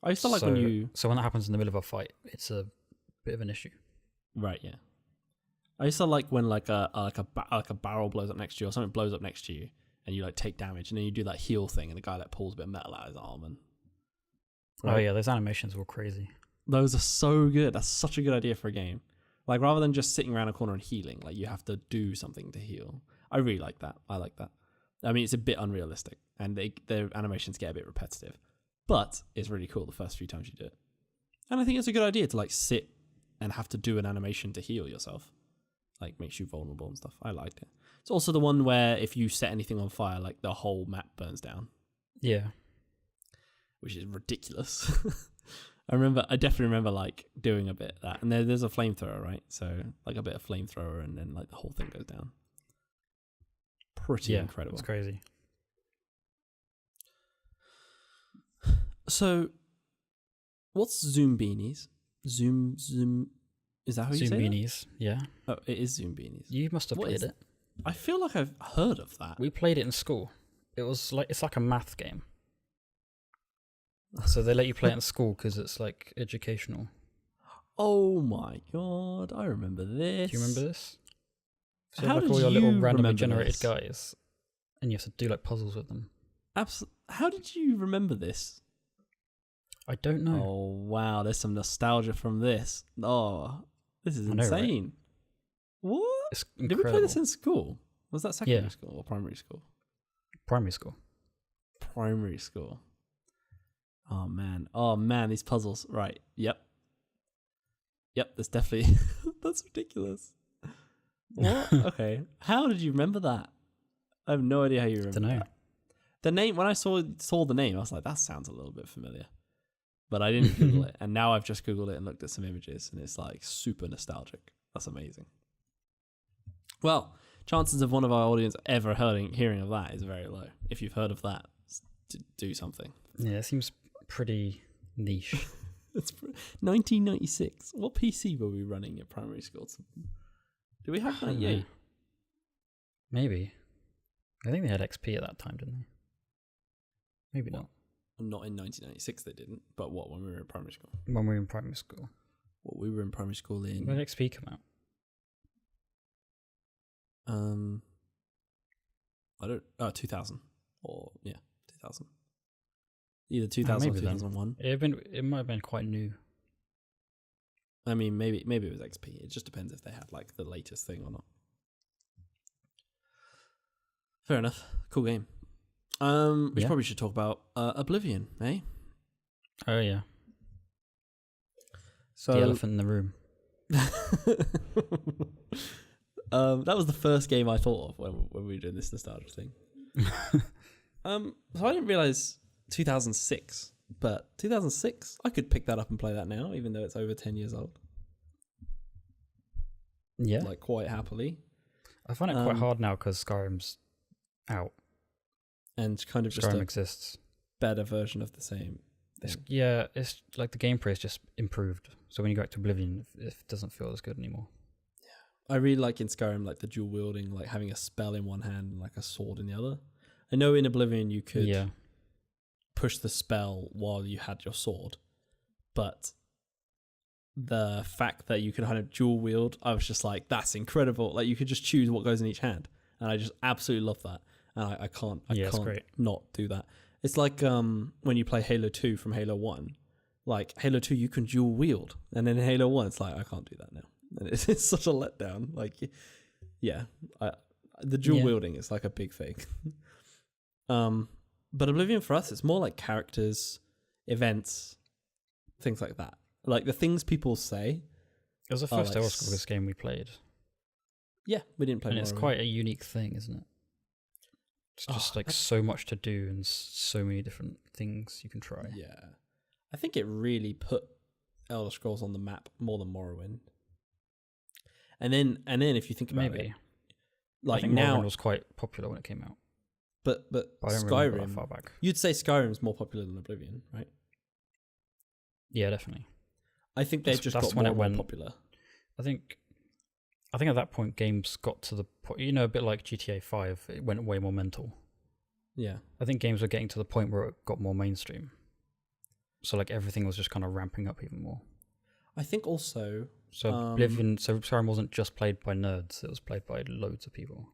I used to like when you... So when that happens in the middle of a fight, it's a bit of an issue. Right, yeah. I used to like when a barrel blows up next to you or something blows up next to you and you take damage and then you do that heal thing and the guy pulls a bit of metal out of his arm and... Right? Oh yeah, those animations were crazy. Those are so good. That's such a good idea for a game. Rather than just sitting around a corner and healing, you have to do something to heal. I really like that. I like that. I mean, it's a bit unrealistic and their animations get a bit repetitive, but it's really cool the first few times you do it. And I think it's a good idea to sit and have to do an animation to heal yourself. Makes you vulnerable and stuff. I liked it. It's also the one where if you set anything on fire, the whole map burns down. Yeah. Which is ridiculous. I definitely remember doing a bit of that. And there's a flamethrower, right? So a bit of flamethrower and then the whole thing goes down. Pretty incredible. It's crazy. So what's Zoom Beanies? Zoom is that how you say Zoom it? Beanies, yeah. Oh, it is Zoom Beanies. You must have played it. I feel like I've heard of that. We played it in school. It was it's like a math game. So they let you play it in school because it's educational. Oh my god, I remember this. Do you remember this? So How did all your little you randomly remember generated this? guys, and you have to do puzzles with them. How did you remember this? I don't know. Oh wow, there's some nostalgia from this. Oh, this is insane. Right? What? It's Did incredible. we play this in school? Was that secondary school or primary school? Primary school. Primary school. Oh man, these puzzles. Right. Yep, that's definitely... That's ridiculous. What? Okay. How did you remember that? I have no idea how you remember that. The name, when I saw the name, I was like, that sounds a little bit familiar. but I didn't Google it. And now I've just Googled it and looked at some images, and it's like super nostalgic. That's amazing. Well, chances of one of our audience ever hearing of that is very low. If you've heard of that, do something. Yeah, it seems pretty niche. It's 1996. What PC were we running at primary school? Do we have 98? Maybe. I think they had XP at that time, didn't they? Maybe not. Not in 1996 they didn't, but what, when we were in primary school? When we were in primary school. What, we were in primary school in... When did XP come out? I don't... 2000. Or, yeah, 2000. Either 2000 or 2001. It might have been quite new. I mean, maybe it was XP. It just depends if they had, like, the latest thing or not. Fair enough. Cool game. We probably should talk about Oblivion, eh? Oh yeah. So the elephant in the room. That was the first game I thought of when we were doing this nostalgia thing. So I didn't realize 2006, but 2006 I could pick that up and play that now, even though it's over 10 years old. Yeah, like quite happily. I find it quite hard now because Skyrim's out. And kind of just Skyrim exists. Better version of the same thing. It's like the gameplay is just improved. So when you go back to Oblivion, it doesn't feel as good anymore. Yeah, I really like in Skyrim, like the dual wielding, like having a spell in one hand and like a sword in the other. I know in Oblivion you could push the spell while you had your sword, but the fact that you could kind of dual wield, I was just like, that's incredible. Like you could just choose what goes in each hand, and I just absolutely love that. And I can't not do that. It's like when you play Halo 2 from Halo 1. Like, Halo 2, you can dual wield. And then in Halo 1, it's like, I can't do that now. And it's such a letdown. Like, yeah. The dual wielding is like a big thing. But Oblivion for us, it's more like characters, events, things like that. Like, the things people say. It was the first Elder Scrolls game we played. Yeah, we didn't play And it's quite a unique thing, isn't it? It's just so much to do and so many different things you can try. Yeah. I think it really put Elder Scrolls on the map more than Morrowind. And then if you think about it, like, I think now Morrowind was quite popular when it came out. But I don't Skyrim, that far back. You'd say Skyrim's more popular than Oblivion, right? Yeah, definitely. I think they've just got more and more popular. I think at that point games got to the point, a bit like GTA 5, it went way more mental. Yeah. I think games were getting to the point where it got more mainstream. So like everything was just kind of ramping up even more. I think also... So Oblivion, so Skyrim wasn't just played by nerds, it was played by loads of people.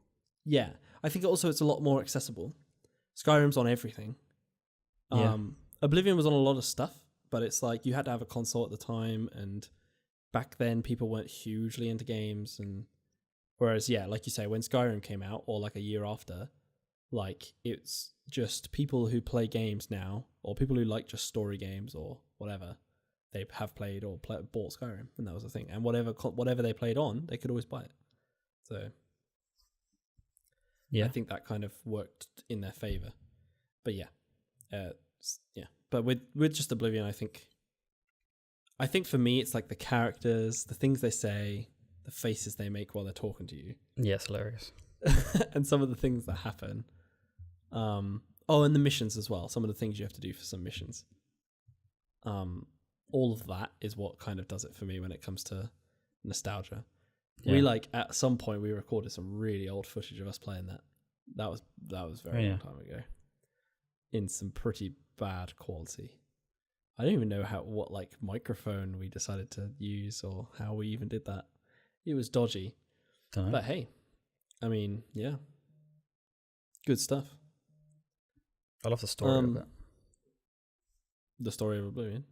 Yeah. I think also it's a lot more accessible. Skyrim's on everything. Oblivion was on a lot of stuff, but it's like you had to have a console at the time, and back then people weren't hugely into games, and whereas like you say, when Skyrim came out or like a year after, like it's just people who play games now, or people who like just story games or whatever, they have played or bought Skyrim, and that was the thing. And whatever they played on, they could always buy it. So I think that kind of worked in their favor. But but with just Oblivion, I think for me, it's like the characters, the things they say, the faces they make while they're talking to you. Yeah, it's hilarious. And some of the things that happen. And the missions as well. Some of the things you have to do for some missions. All of that is what kind of does it for me when it comes to nostalgia. Yeah. We at some point we recorded some really old footage of us playing that. That was very long time ago. In some pretty bad quality. I don't even know what microphone we decided to use or how we even did that. It was dodgy. But hey, I mean, yeah. Good stuff. I love the story of it. The story of Oblivion?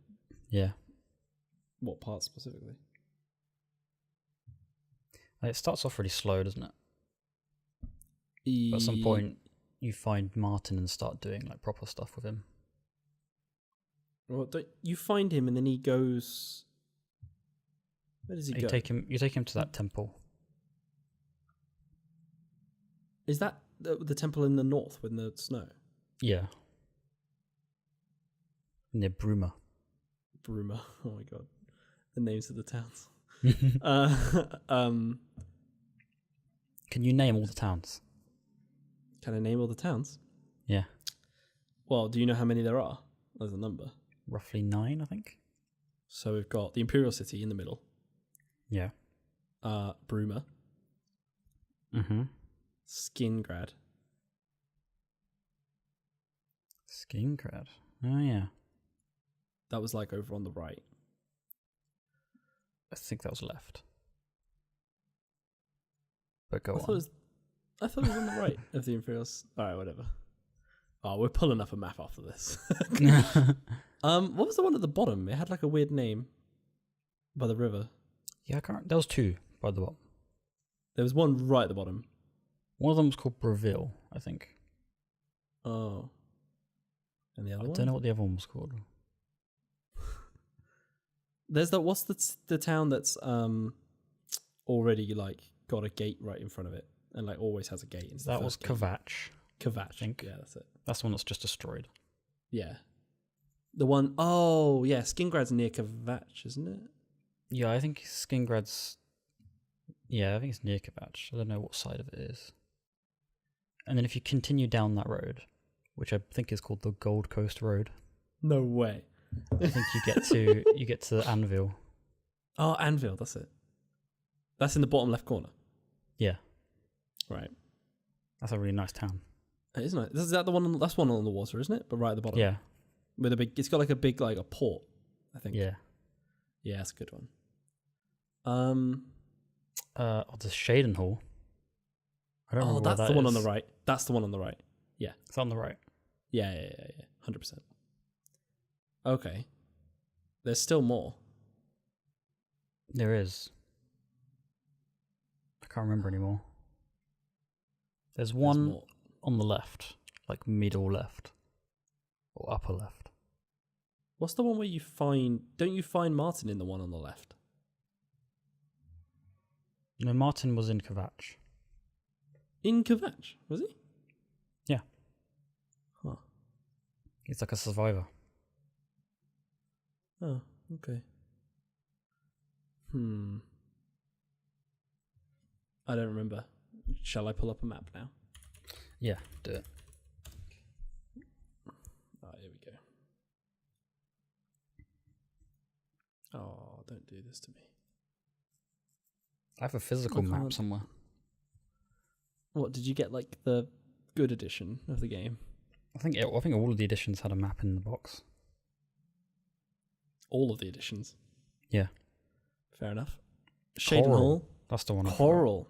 Yeah. What part specifically? It starts off really slow, doesn't it? But at some point, you find Martin and start doing proper stuff with him. Well, you find him and then he goes... Where does he go? You take him to that temple. Is that the temple in the north with the snow? Yeah. Near Bruma. Bruma. Oh my god, the names of the towns. Can you name all the towns? Can I name all the towns? Yeah. Well, do you know how many there are? There's a number. Roughly 9, I think. So we've got the Imperial City in the middle. Yeah. Bruma. Mm-hmm. Skingrad. Skingrad. Oh, yeah. That was like over on the right. I think that was left. But go I on. thought it was on the right of the Imperials. Alright, whatever. Oh, we're pulling up a map after this. What was the one at the bottom? It had like a weird name by the river. Yeah, I can't. There was 2 by the bottom. There was one right at the bottom. One of them was called Breville, I think. Oh. And the other I one? don't know what the other one was called. There's what's the town that's already like got a gate right in front of it and like always has a gate. It's That was Kvatch. Kvatch. I think. Yeah, that's it. That's the one that's just destroyed. Yeah. The one, oh yeah, Skingrad's near Kvatch, isn't it? Yeah, I think Skingrad's... Yeah, I think it's near Kvatch. I don't know what side of it is. And then if you continue down that road, which I think is called the Gold Coast Road, No way. I think you get to Anvil. Oh, Anvil, that's it. That's in the bottom left corner. Yeah, Right. that's a really nice town. It is nice. Is that the one? That's one on the water, isn't it? But right at the bottom. Yeah, With a big. It's got like a big like a port. I think. yeah. Yeah, that's a good one. The Shaden Hall. I don't Oh, remember where that's that the one on is. the right. That's the one on the right. It's on the right. Yeah. 100%. Okay. There's still more. There is. I can't remember anymore. There's one more. on the left, like middle left, or upper left. What's the one where you find? Don't you find Martin in the one on the left? No, Martin was in Kvatch. In Kvatch, was he? Yeah. Huh. He's like a survivor. Oh, okay. I don't remember. Shall I pull up a map now? Yeah, do it. Here we go. Oh, don't do this to me. I have a physical I map can't. somewhere. What, did you get like the good edition of the game? I think all of the editions had a map in the box. All of the editions? Yeah. Fair enough. Shaden Coral. Hall. That's the one. Coral.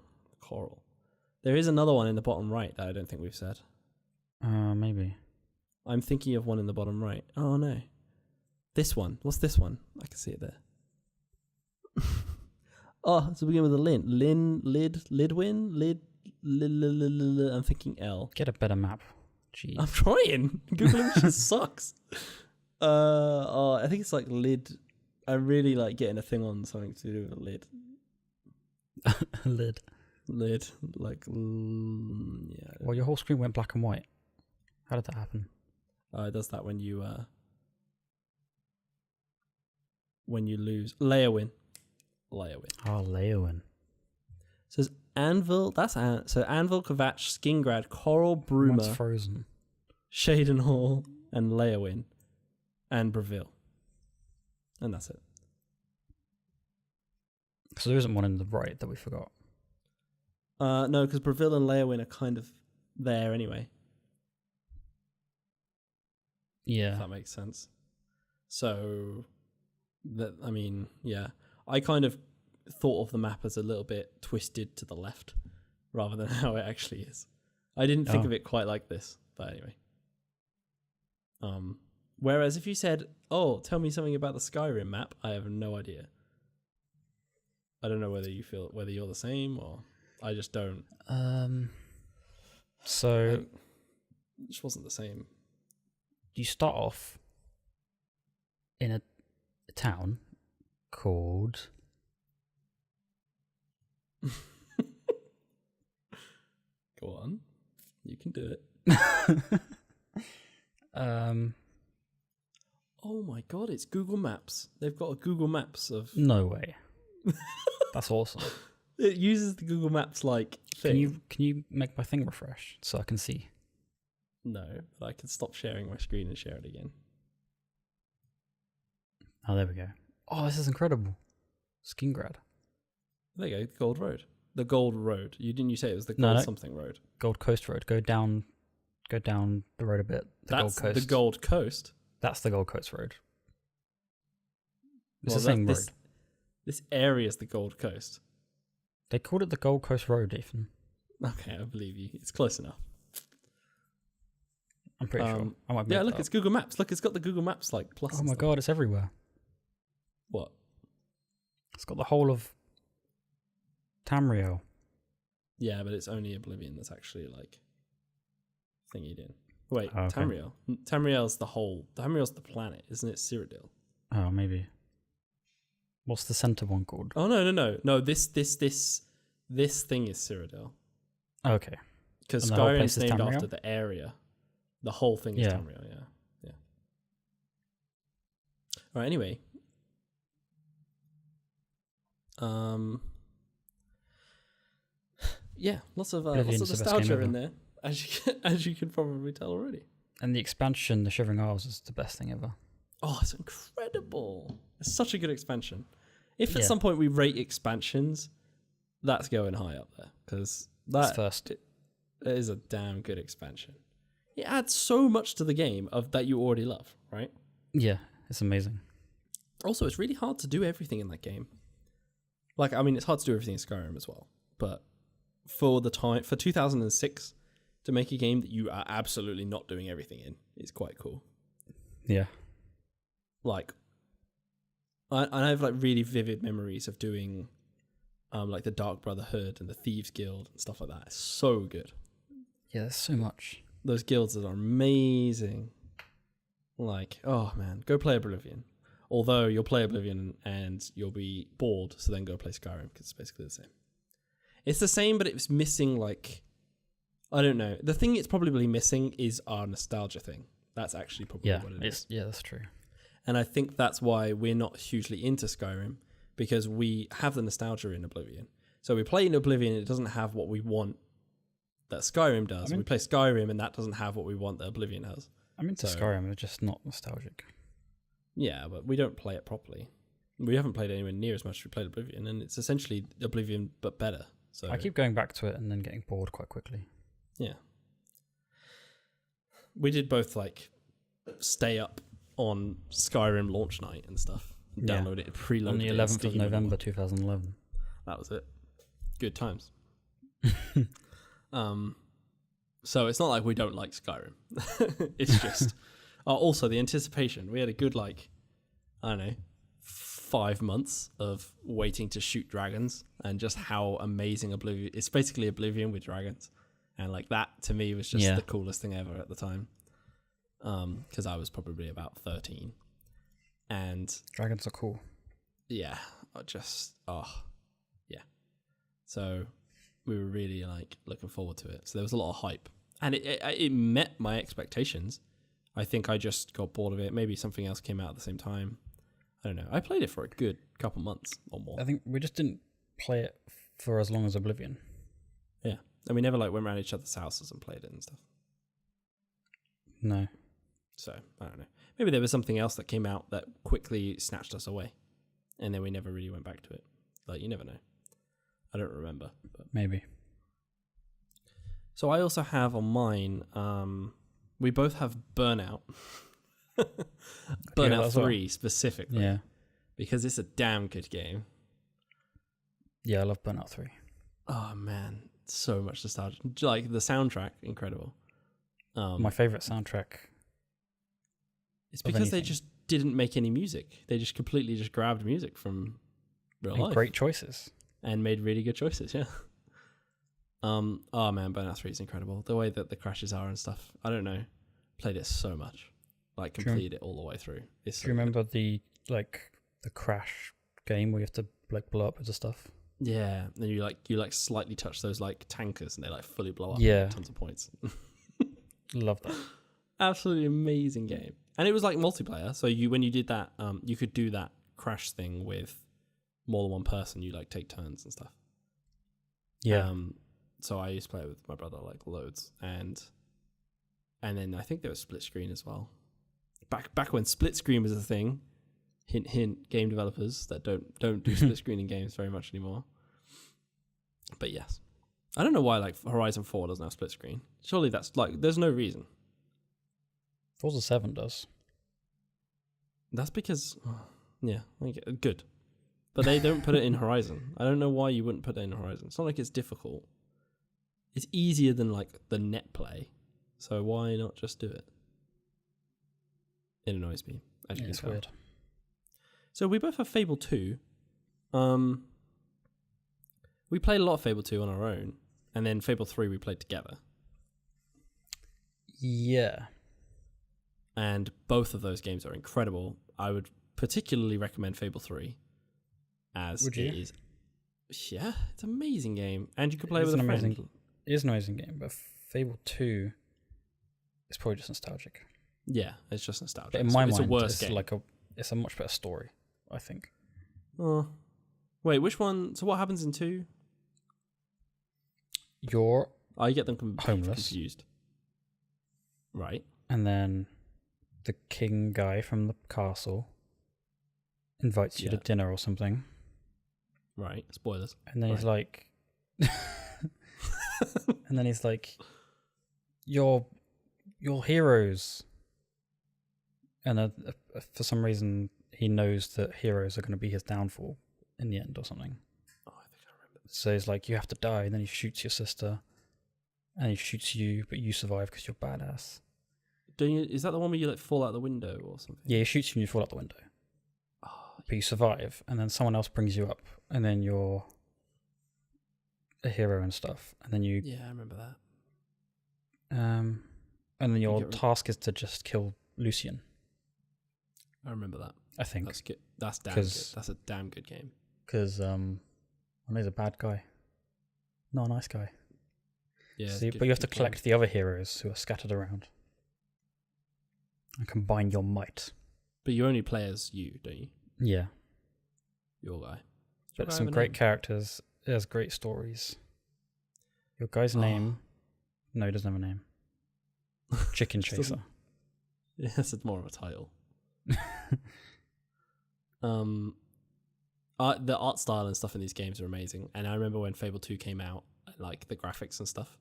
There is another one in the bottom right that I don't think we've said. Maybe. I'm thinking of one in the bottom right. Oh no. This one. What's this one? I can see it there. Oh, it's the beginning with a Lin. Lidwin? I'm thinking L. Get a better map. Jeez. I'm trying. Google Images sucks. I think it's like lid. I really like getting a thing on something to do with a lid. Lid. Like, yeah. Well, your whole screen went black and white. How did that happen? It does that when you lose. Leowin. Oh, Leowin. Says Anvil. So Anvil, Kvatch, Skingrad, Coral, Bruma, Mine's frozen. Shaden Hall, and Leowin, and Breville, and that's it. So there isn't one in the right that we forgot. No, because Breville and Leowin are kind of there anyway. Yeah. If that makes sense. So, yeah. I kind of thought of the map as a little bit twisted to the left rather than how it actually is. I didn't think of it quite like this, but anyway. Whereas if you said, "Oh, tell me something about the Skyrim map," I have no idea. I don't know whether you're the same or I just don't. So It just wasn't the same. you start off in a town called Go on. You can do it. Oh my god, it's Google Maps. They've got a Google Maps of. No way. That's awesome. It uses the Google Maps like thing. Can you make my thing refresh so I can see? No, but I can stop sharing my screen and share it again. Oh, there we go. Oh, this is incredible. Skingrad. There you go, Gold Road. The Gold Road. You say it was the No, Gold something road. Gold Coast Road. Go down the road a bit. That's Gold Coast. the Gold Coast. That's the Gold Coast Road. It's Well, the same road. This area is the Gold Coast. They called it the Gold Coast Road, Ethan. Okay, I believe you. It's close enough. I'm pretty sure. I might be Yeah, look, it's Google Maps. Look, it's got the Google Maps like plus. Oh my god, it's everywhere. What? It's got the whole of Tamriel. Yeah, but it's only Oblivion that's actually like thingy in. Wait, Oh, okay. Tamriel. Tamriel's the whole. Tamriel's the planet, isn't it? Cyrodiil. Oh, maybe. What's the center one called? Oh no. This thing is Cyrodiil. Okay. Because And the whole Skyrim's place is named Tamriel? after the area. The whole thing is Yeah. Tamriel. Yeah. All right. Anyway. Yeah, lots of Oblivion's the best game nostalgia ever. in there, as you can probably tell already. And the expansion, the Shivering Isles, is the best thing ever. Oh, it's incredible! It's such a good expansion. If at Yeah. some point we rate expansions, that's going high up there because It's that first. it is a damn good expansion. It adds so much to the game of that you already love, right? Yeah, it's amazing. Also, it's really hard to do everything in that game. Like, I mean, it's hard to do everything in Skyrim as well, but for 2006 to make a game that you are absolutely not doing everything in is quite cool. Yeah. Like, I have like really vivid memories of doing like the Dark Brotherhood and the Thieves Guild and stuff like that. It's so good. Yeah, there's so much. Those guilds are amazing. Like, oh man, go play Oblivion. Although you'll play Oblivion and you'll be bored, so then go play Skyrim because it's basically the same. It's the same, but it's missing like, I don't know. The thing it's probably missing is our nostalgia thing. That's actually probably what it is. Yeah, that's true. And I think that's why we're not hugely into Skyrim, because we have the nostalgia in Oblivion. So we play in Oblivion, it doesn't have what we want that Skyrim does. I mean- We play Skyrim, and that doesn't have what we want that Oblivion has. I'm into So- Skyrim, it's just not nostalgic. Yeah, but we don't play it properly. We haven't played anywhere near as much as we played Oblivion, and it's essentially Oblivion but better. So I keep going back to it and then getting bored quite quickly. yeah. We did both like stay up on Skyrim launch night and stuff. Yeah. Download it, preload On the it, 11th of Steam and November all. 2011. That was it. Good times. So it's not like we don't like Skyrim. It's just also the anticipation. We had a good like, I don't know, 5 months of waiting to shoot dragons and just how amazing Oblivion. It's basically Oblivion with dragons, and like that to me was just Yeah. the coolest thing ever at the time. Because I was probably about 13, and Dragons are cool. yeah, yeah. So we were really like looking forward to it. So there was a lot of hype, and it met my expectations. I think I just got bored of it. Maybe something else came out at the same time. I don't know. I played it for a good couple months or more. I think we just didn't play it for as long as Oblivion. Yeah, and we never like went around each other's houses and played it and stuff. No. So I don't know. Maybe there was something else that came out that quickly snatched us away, and then we never really went back to it. Like you never know. I don't remember, but. Maybe. So I also have on mine, we both have Burnout. Burnout that's all. 3 specifically. Yeah. Because it's a damn good game. Yeah, I love Burnout 3. Oh man, so much nostalgia. Like the soundtrack, incredible. My favorite soundtrack. It's of because they anything. just didn't make any music. They just completely just grabbed music from real And life great choices. and made really good choices, yeah. Oh man, Burnout 3 is incredible. The way that the crashes are and stuff. I don't know. Played it so much. Like Do you completed it all the way through. It's Do you remember the Crash game where you have to like blow up with the stuff? Yeah, and you slightly touch those like tankers and they like fully blow up. Yeah. Tons of points. Love that. Absolutely amazing game. And it was like multiplayer. So when you did that, you could do that crash thing with more than one person. You like take turns and stuff. Yeah. So I used to play it with my brother like loads, and then I think there was split screen as well. Back when split screen was a thing. Hint, hint. Game developers that don't do split screen in games very much anymore. But yes, I don't know why like Horizon 4 doesn't have split screen. Surely that's like there's no reason. Forza 7 does. That's because, yeah, good. But they don't put it in Horizon. I don't know why you wouldn't put it in Horizon. It's not like it's difficult. It's easier than like the net play. So why not just do it? It annoys me. As you can It's tell. weird. So we both have Fable 2. We played a lot of Fable 2 on our own. And then Fable 3 we played together. Yeah. And both of those games are incredible. I would particularly recommend Fable 3. As Would you? it is. Yeah, it's an amazing game. And you can play It with is a an friend. amazing- It is an amazing game, but Fable 2 is probably just nostalgic. Yeah, it's just nostalgia. But in my it's mind, a worse it's game. it's a much better story, I think. Oh. Wait, which one? So what happens in 2? You're I get them homeless. confused. Right. And then the king guy from the castle invites you to Yeah. dinner or something. Right. Spoilers. And then he's like, and then he's like, you're heroes. And for some reason, he knows that heroes are going to be his downfall in the end or something. Oh, I think I remember. So he's like, you have to die. And then he shoots your sister. And he shoots you, but you survive because you're badass. Is that the one where you like fall out the window or something? Yeah, he shoots you and you fall out the window. Oh, But you survive. And then someone else brings you up. And then you're a hero and stuff. And then you... yeah, I remember that. and then your get rid- task is to just kill Lucian, I remember that. I think. That's good. That's damn good. 'Cause- That's a damn good game. Because he's a bad guy. Not a nice guy. Yeah. So it's you- good- but you have to good game. collect the other heroes who are scattered around. And combine your might. But you only play as you, don't you? Yeah. Your guy. But guy some have a great name? characters. There's great stories. Your guy's Oh. name... No, he doesn't have a name. Chicken Just doesn't- Chaser. Yes, it's more of a title. The art style and stuff in these games are amazing. And I remember when Fable 2 came out, like the graphics and stuff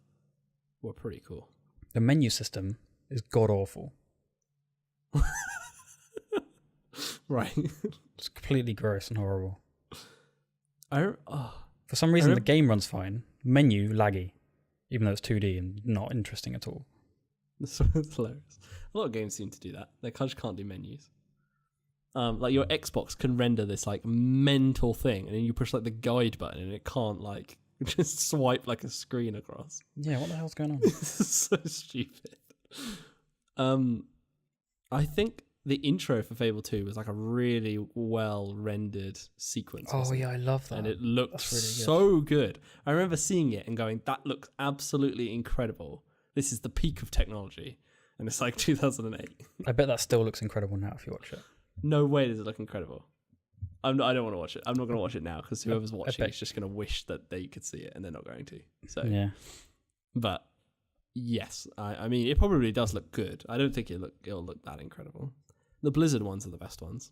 were pretty cool. The menu system is god-awful. Right. It's completely gross and horrible. Oh, For some reason, the remember- game runs fine. Menu laggy, even though it's 2D and not interesting at all. it's hilarious. A lot of games seem to do that. They just can't do menus. Like your Xbox can render this like mental thing, and then you push like the guide button, and it can't like just swipe like a screen across. Yeah, what the hell's going on? This is so stupid. I think the intro for Fable 2 was like a really well rendered sequence. Oh wasn't it? yeah, I love that. And it looked That's really good. so good. I remember seeing it and going, that looks absolutely incredible. This is the peak of technology. And it's like 2008. I bet that still looks incredible now if you watch it. No way does it look incredible. I don't want to watch it. I'm not going to watch it now because whoever's watching bet- is just going to wish that they could see it and they're not going to. So, Yeah. But yes, I mean, it probably does look good. I don't think it'll look that incredible. The Blizzard ones are the best ones.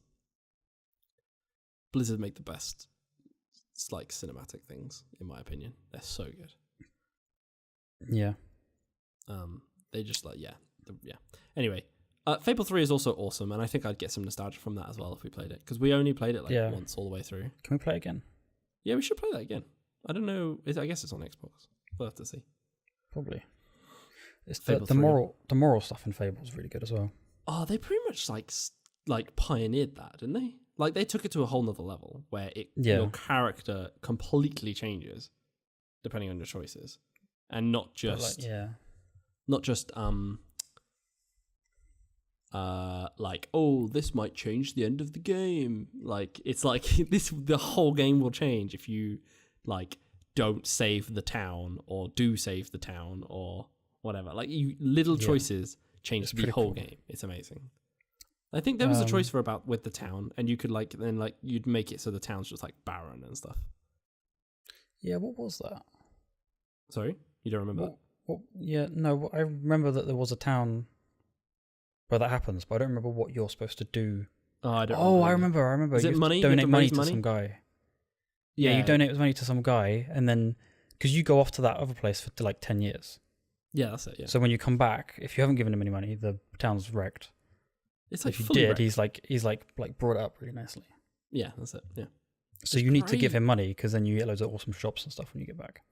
Blizzard make the best, like cinematic things, in my opinion. They're so good. Yeah. They just like yeah. Anyway, Fable 3 is also awesome, and I think I'd get some nostalgia from that as well if we played it because we only played it like Yeah. once all the way through. Can we play it again? Yeah, we should play that again. I don't know. I guess it's on Xbox. We'll have to see. Probably. It's Fable the 3. moral stuff in Fable is really good as well. Oh, they pretty much like pioneered that, didn't they? Like they took it to a whole nother level where your character completely changes depending on your choices, and not But, just like, oh, this might change the end of the game. Like it's like the whole game will change if you like don't save the town or do save the town or whatever. Like little choices change It's the pretty whole cool. game. It's amazing. I think there was a choice for about with the town, and you could like then like you'd make it so the town's just like barren and stuff. Yeah, what was that? Sorry, you don't remember? I remember that there was a town where that happens, but I don't remember what you're supposed to do. Oh, I don't. I remember. Is you it have to money? donate money to money? some guy. Yeah, you donate money to some guy, and then because you go off to that other place for like 10 years. Yeah, that's it. Yeah. So when you come back, if you haven't given him any money, the town's wrecked. It's like if you fully did, wrecked. he's brought it up really nicely. Yeah, that's it. Yeah. So you need to give him money because then you get loads of awesome shops and stuff when you get back.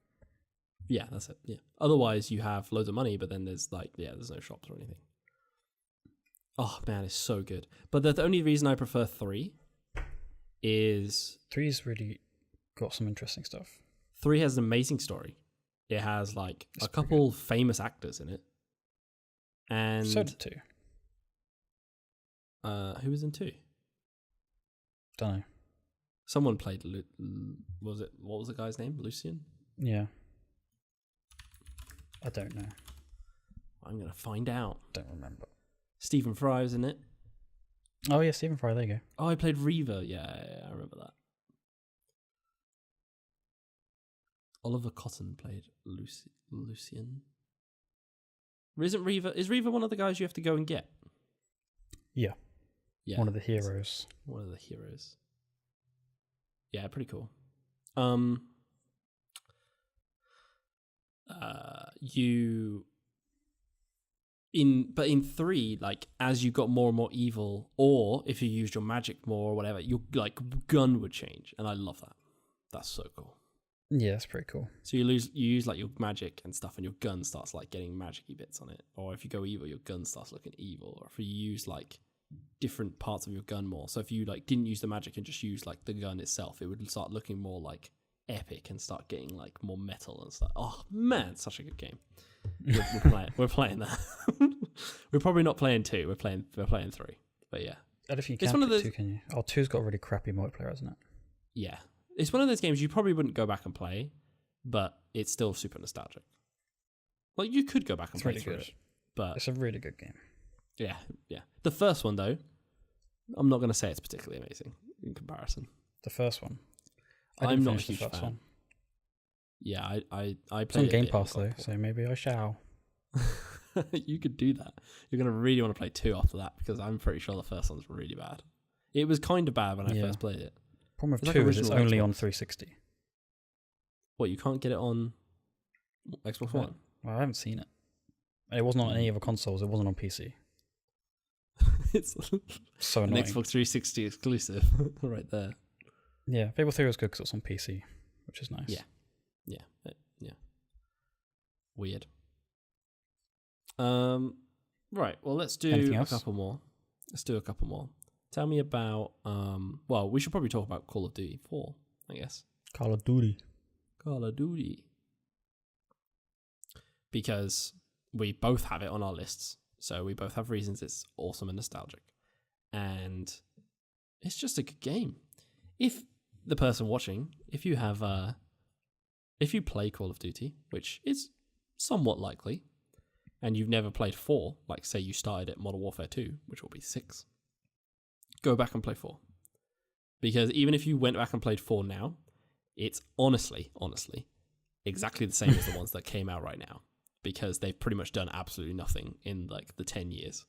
Yeah, that's it. Yeah. Otherwise, you have loads of money, but then there's there's no shops or anything. Oh man, it's so good. But the only reason I prefer 3 is 3's really got some interesting stuff. 3 has an amazing story. It has like a couple famous actors in it, and so did 2. Who was in 2? Don't know. Someone played. What was the guy's name? Lucian. Yeah. I don't know. I'm gonna find out. Don't remember. Stephen Fry was in it. Oh yeah, Stephen Fry. There you go. Oh, I played Reva. Yeah, I remember that. Oliver Cotton played Lucian. Is Reva one of the guys you have to go and get? Yeah. Yeah. One of the heroes. One of the heroes. Yeah, pretty cool. In 3, like as you got more and more evil, or if you used your magic more or whatever, your like gun would change, and I love that. That's so cool. Yeah, that's pretty cool. So you use like your magic and stuff, and your gun starts like getting magic-y bits on it. Or if you go evil, your gun starts looking evil. Or if you use like different parts of your gun more. So if you like didn't use the magic and just use like the gun itself, it would start looking more like epic and start getting like more metal and stuff. Oh man, it's such a good game. We're playing that. We're probably not playing 2. We're playing 3. But yeah, I don't know if you it's can one of play those. 2, can you? Oh, 2's got really crappy multiplayer, hasn't it? Yeah, it's one of those games you probably wouldn't go back and play, but it's still super nostalgic. Like you could go back and play really through good. it, but It's a really good game. yeah. The first one though, I'm not going to say it's particularly amazing in comparison. The first one. I'm not a finish the huge first fan. one. Yeah, I played It's on it a Game bit Pass and though, got so maybe I shall. You could do that. You're going to really want to play 2 after that because I'm pretty sure the first one's really bad. It was kind of bad when I first played it. Problem with It's like 2 is it's original only Xbox. on 360. What, you can't get it on Xbox One? Well, I haven't seen it. It wasn't on any other consoles. It wasn't on PC. It's So an annoying. Xbox 360 exclusive right there. Yeah, Fable 3 was good because it was on PC, which is nice. Yeah. Yeah. Weird. Right. Well, let's do Anything a else? couple more. Tell me about. Well, we should probably talk about Call of Duty 4, I guess. Call of Duty. Call of Duty. Because we both have it on our lists, so we both have reasons it's awesome and nostalgic, and it's just a good game. If the person watching, if you play Call of Duty, which is somewhat likely, and you've never played 4, like say you started at Modern Warfare 2, which will be 6, go back and play 4. Because even if you went back and played 4 now, it's honestly, exactly the same as the ones that came out right now. Because they've pretty much done absolutely nothing in like the 10 years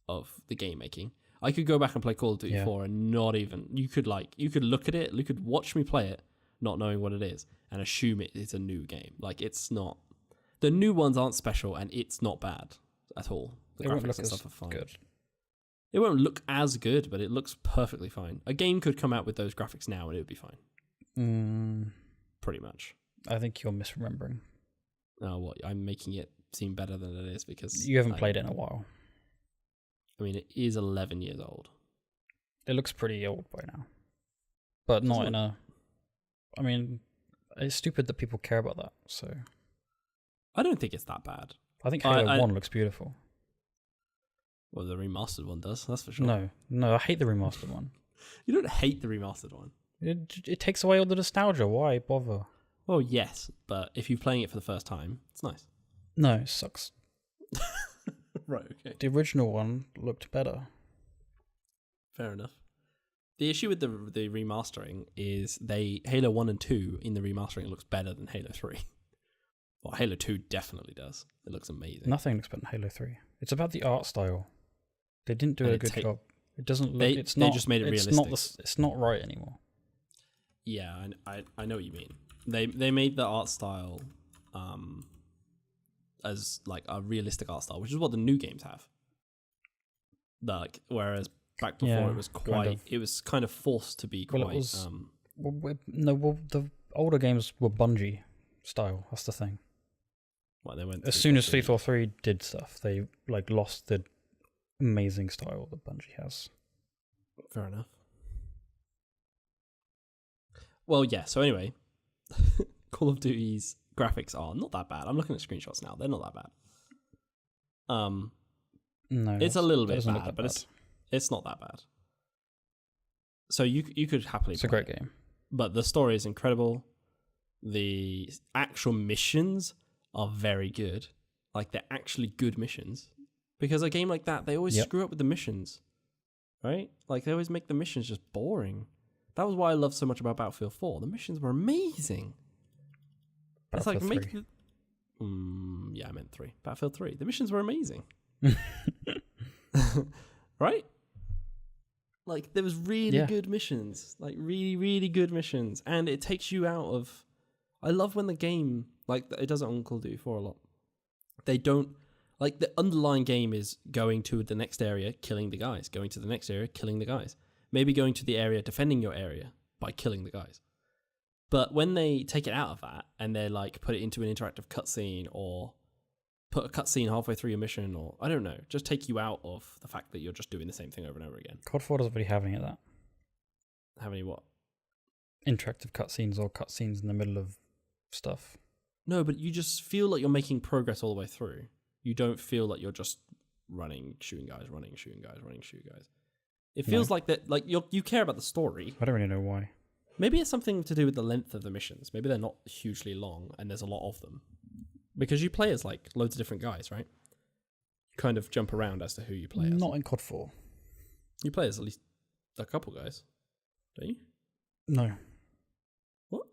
of the game making. I could go back and play Call of Duty 4 and not even, you could look at it, you could watch me play it, not knowing what it is, and assume it's a new game. Like it's not, the new ones aren't special and it's not bad at all. The It won't graphics look and as stuff are fine. good. It won't look as good, but it looks perfectly fine. A game could come out with those graphics now and it would be fine. Pretty much. I think you're misremembering. Oh, what? I'm making it seem better than it is because You haven't played it in a while. I mean, it is 11 years old. It looks pretty old by now. But not in a... I mean, it's stupid that people care about that, so... I don't think it's that bad. I think Halo 1 looks beautiful. Well, the remastered one does, that's for sure. No, I hate the remastered one. You don't hate the remastered one. It takes away all the nostalgia. Why bother? Well, yes, but if you're playing it for the first time, it's nice. No, it sucks. Right, okay. The original one looked better. Fair enough. The issue with the remastering is Halo 1 and 2 in the remastering looks better than Halo 3. Well, Halo 2 definitely does. It looks amazing. Nothing looks better than Halo 3. It's about the art style. They didn't do a good job. It doesn't look. They just made it realistic. It's not right anymore. Yeah, I know what you mean. They made the art style as like a realistic art style, which is what the new games have. Like whereas back before it was quite it was kind of forced to be quite the older games were Bungie style. That's the thing. Well, they went as soon as FIFA 3 did stuff, they like lost the amazing style that Bungie has. Fair enough. Well, yeah. So anyway, Call of Duty's graphics are not that bad. I'm looking at screenshots now. They're not that bad. No, it's a little bit bad, but it's not that bad. So you could happily. It's a great game, but the story is incredible. The actual missions are very good. Like they're actually good missions. Because a game like that, they always screw up with the missions, right? Like they always make the missions just boring. That was why I loved so much about Battlefield 4. The missions were amazing. Battlefield it's like 3. Yeah, I meant 3. Battlefield 3. The missions were amazing. Right? Like there was really good missions. Like really, really good missions. And it takes you out of... I love when the game... Like it does it on Call of Duty 4 a lot. They don't... Like the underlying game is going to the next area, killing the guys. Going to the next area, killing the guys. Maybe going to the area, defending your area by killing the guys. But when they take it out of that and they're like put it into an interactive cutscene or put a cutscene halfway through your mission or I don't know, just take you out of the fact that you're just doing the same thing over and over again. COD 4 doesn't really have any of that. Have any what? Interactive cutscenes or cutscenes in the middle of stuff. No, but you just feel like you're making progress all the way through. You don't feel like you're just running, shooting guys, running, shooting guys, running, shooting guys. It feels like that. Like you care about the story. I don't really know why. Maybe it's something to do with the length of the missions. Maybe they're not hugely long and there's a lot of them. Because you play as like loads of different guys, right? You kind of jump around as to who you play as. Not in COD 4. You play as at least a couple guys, don't you? No. What?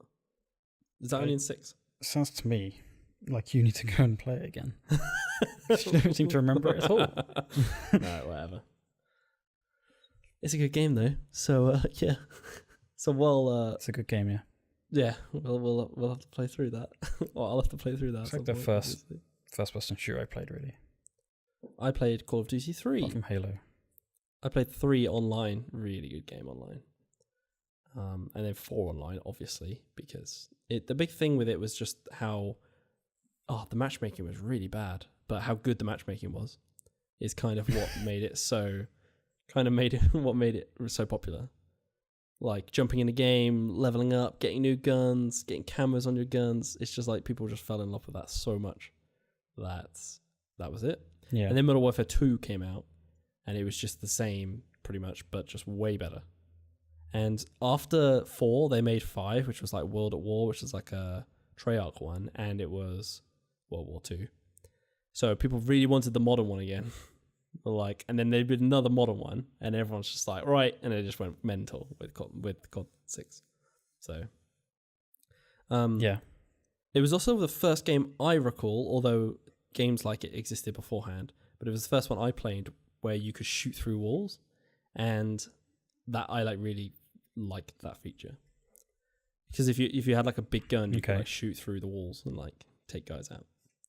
Is that only in 6? Sounds to me like you need to go and play it again. You don't seem to remember it at all. No, whatever. It's a good game though. So yeah. So it's a good game, yeah. Yeah, we'll have to play through that. Or I'll have to play through that. It's like the first person shooter I played, really. I played Call of Duty 3. Apart from Halo. I played 3 online. Really good game online. And then 4 online, obviously, because the big thing with it was just how the matchmaking was really bad, but how good the matchmaking was is kind of what made it so popular. Like jumping in a game, leveling up, getting new guns, getting cameras on your guns. It's just like people just fell in love with that so much. That was it. Yeah. And then Modern Warfare 2 came out, and it was just the same pretty much, but just way better. And after 4, they made 5, which was like World at War, which is like a Treyarch one, and it was World War 2. So people really wanted the modern one again. And then they did another modern one, and everyone's just like, right, and it just went mental with COD 6. So, yeah. It was also the first game I recall, although games like it existed beforehand, but it was the first one I played where you could shoot through walls, and that I really liked that feature. Because if you had like a big gun, you could like shoot through the walls and like take guys out.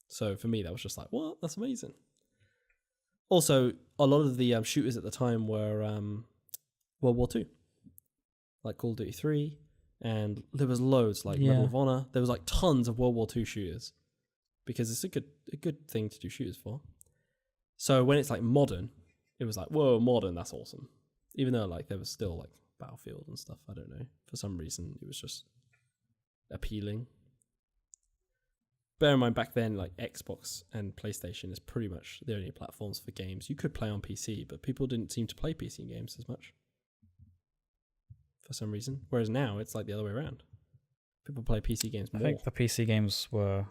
So for me, that was just like, what? That's amazing. Also, a lot of the shooters at the time were World War II, like Call of Duty 3, and there was loads, like Medal of Honor. There was like tons of World War II shooters, because it's a good thing to do shooters for. So when it's like modern, it was like, whoa, modern, that's awesome. Even though like there was still like Battlefield and stuff, I don't know. For some reason, it was just appealing. Bear in mind, back then, like Xbox and PlayStation is pretty much the only platforms for games. You could play on PC, but people didn't seem to play PC games as much for some reason. Whereas now, it's like the other way around. People play PC games more. I think the PC games were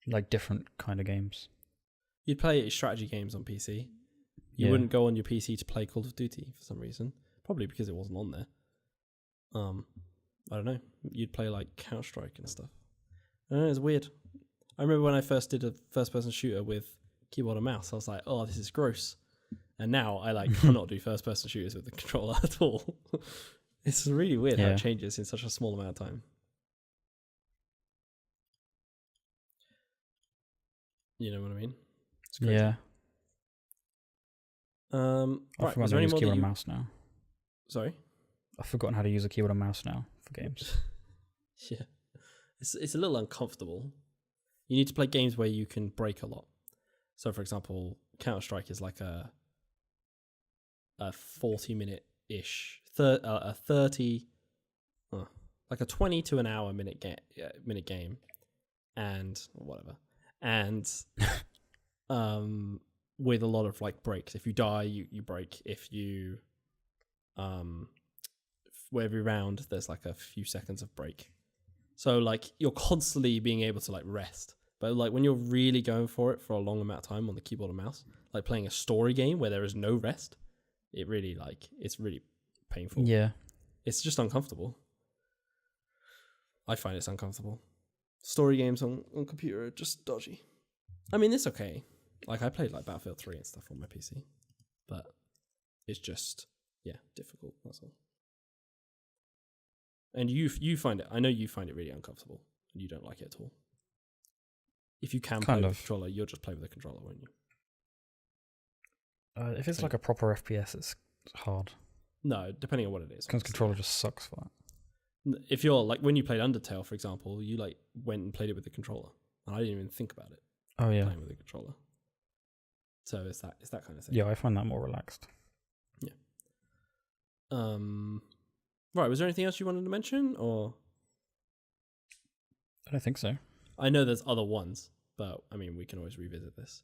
like different kind of games. You'd play strategy games on PC. You Yeah. wouldn't go on your PC to play Call of Duty for some reason. Probably because it wasn't on there. I don't know. You'd play like Counter-Strike and stuff. I don't know, it's weird. I remember when I first did a first-person shooter with keyboard and mouse, I was like, oh, this is gross. And now I like cannot do first-person shooters with the controller at all. It's really weird how Yeah. it changes in such a small amount of time. You know what I mean? It's crazy. Yeah. Right. I've Was forgotten there how to any use more that keyboard you... and mouse now. Sorry? I've forgotten how to use a keyboard and mouse now for games. Yeah. It's a little uncomfortable. You need to play games where you can break a lot. So, for example, Counter-Strike is like a 40-minute-ish, a 30, like a 20 to an hour minute game, and whatever, and with a lot of like breaks. If you die, you break. If you for every round, there's like a few seconds of break. So like you're constantly being able to like rest. But like when you're really going for it for a long amount of time on the keyboard and mouse, like playing a story game where there is no rest, it really like it's really painful. Yeah. It's just uncomfortable. I find it's uncomfortable. Story games on computer are just dodgy. I mean, it's okay. Like I played like Battlefield 3 and stuff on my PC, but it's just difficult. That's all. And you find it. I know you find it really uncomfortable. And you don't like it at all. If you can play Kind with of. the controller, you'll just play with the controller, won't you? If it's like a proper FPS, it's hard. No, depending on what it is. Because obviously. controller just sucks for that. If you're like when you played Undertale, for example, you like went and played it with the controller, and I didn't even think about it Oh yeah. playing with the controller. So it's that kind of thing. Yeah, I find that more relaxed. Right. Was there anything else you wanted to mention, or I don't think so. I know there's other ones, but I mean we can always revisit this.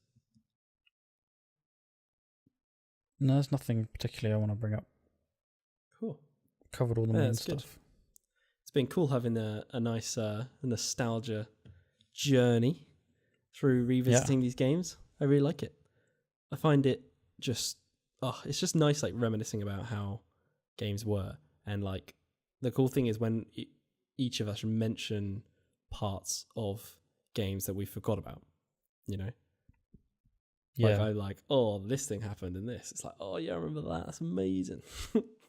No, there's nothing particularly I want to bring up. Cool. Covered all the Yeah, main that's good. stuff. It's been cool having a nice nostalgia journey through revisiting these games. I really like it. I find it just it's just nice, like reminiscing about how games were, and like the cool thing is when each of us mention parts of games that we forgot about. You know, like Yeah. I like, oh, this thing happened in this. It's like, oh yeah, I remember that. That's amazing.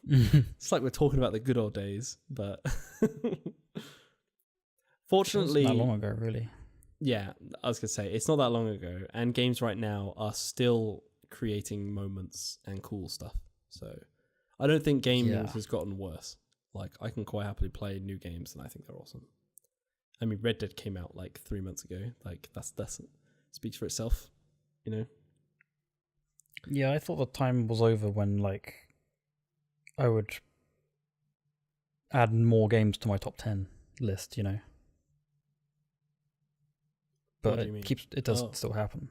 It's like we're talking about the good old days, but fortunately, It wasn't that long ago, really. yeah, I was gonna say it's not that long ago, and games right now are still creating moments and cool stuff. So I don't think gaming has gotten worse. Like I can quite happily play new games, and I think they're awesome. I mean, Red Dead came out like 3 months ago. Like that's speaks for itself, you know. Yeah, I thought the time was over when like I would add more games to my top 10 list, you know. What But do you mean? it does still happen.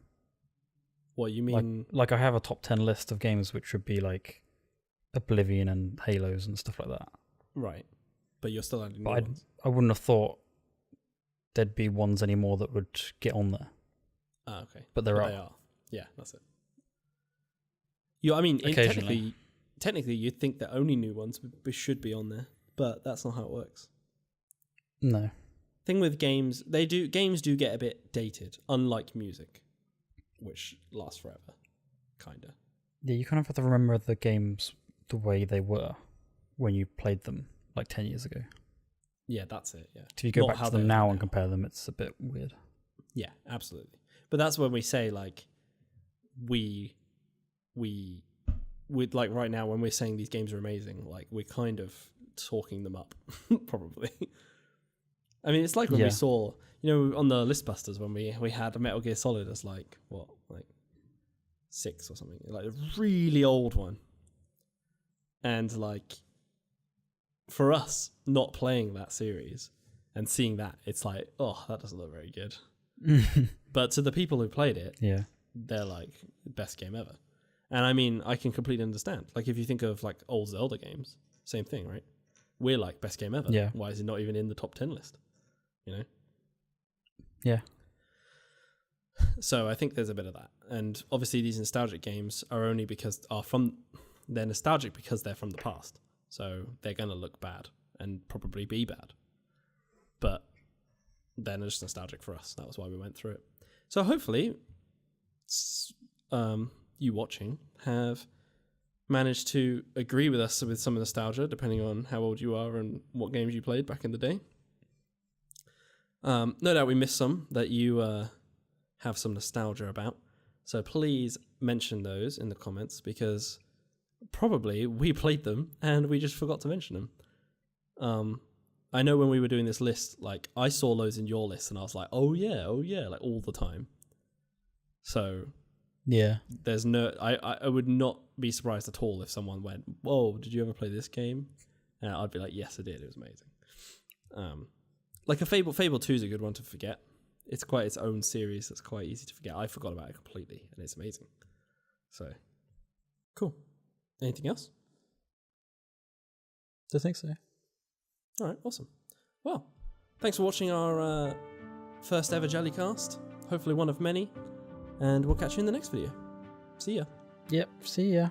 What you mean? Like I have a top 10 list of games which would be like Oblivion and Halos and stuff like that. Right, but you're still adding new But ones. I wouldn't have thought there'd be ones anymore that would get on there. Ah, okay. But there But are. they are. Yeah, that's it. I mean, Occasionally. technically, you'd think that only new ones should be on there, but that's not how it works. No. Thing with games, games do get a bit dated, unlike music, which lasts forever, kinda. Yeah, you kind of have to remember the games the way they were when you played them like 10 years ago. Yeah, that's it. Yeah. If you go Not back how to them they are now now. and compare them, it's a bit weird. Yeah, absolutely. But that's when we say like we like right now when we're saying these games are amazing, like we're kind of talking them up, probably. I mean, it's like when we saw, on the Listbusters when we had a Metal Gear Solid as like 6 or something, like a really old one, and like for us not playing that series and seeing that, it's like, oh, that doesn't look very good. But to the people who played it, Yeah. they're like best game ever. And I mean, I can completely understand. Like if you think of like old Zelda games, same thing, right? We're like best game ever. Yeah. Why is it not even in the top 10 list? You know? Yeah. So I think there's a bit of that. And obviously these nostalgic games are only they're nostalgic because they're from the past. So they're going to look bad and probably be bad. But they're just nostalgic for us. That was why we went through it. So hopefully you watching have managed to agree with us with some nostalgia, depending on how old you are and what games you played back in the day. No doubt we missed some that you have some nostalgia about. So please mention those in the comments, because probably we played them and we just forgot to mention them. I know when we were doing this list, like I saw loads in your list and I was like, oh yeah, like all the time. So Yeah. there's I would not be surprised at all if someone went, whoa, did you ever play this game? And I'd be like, yes, I did. It was amazing. Like a Fable 2 is a good one to forget. It's quite its own series that's quite easy to forget. I forgot about it completely, and it's amazing. So, cool. Anything else? I think so. All right, awesome. Well, thanks for watching our first ever Jellycast. Hopefully one of many. And we'll catch you in the next video. See ya. Yep. See ya.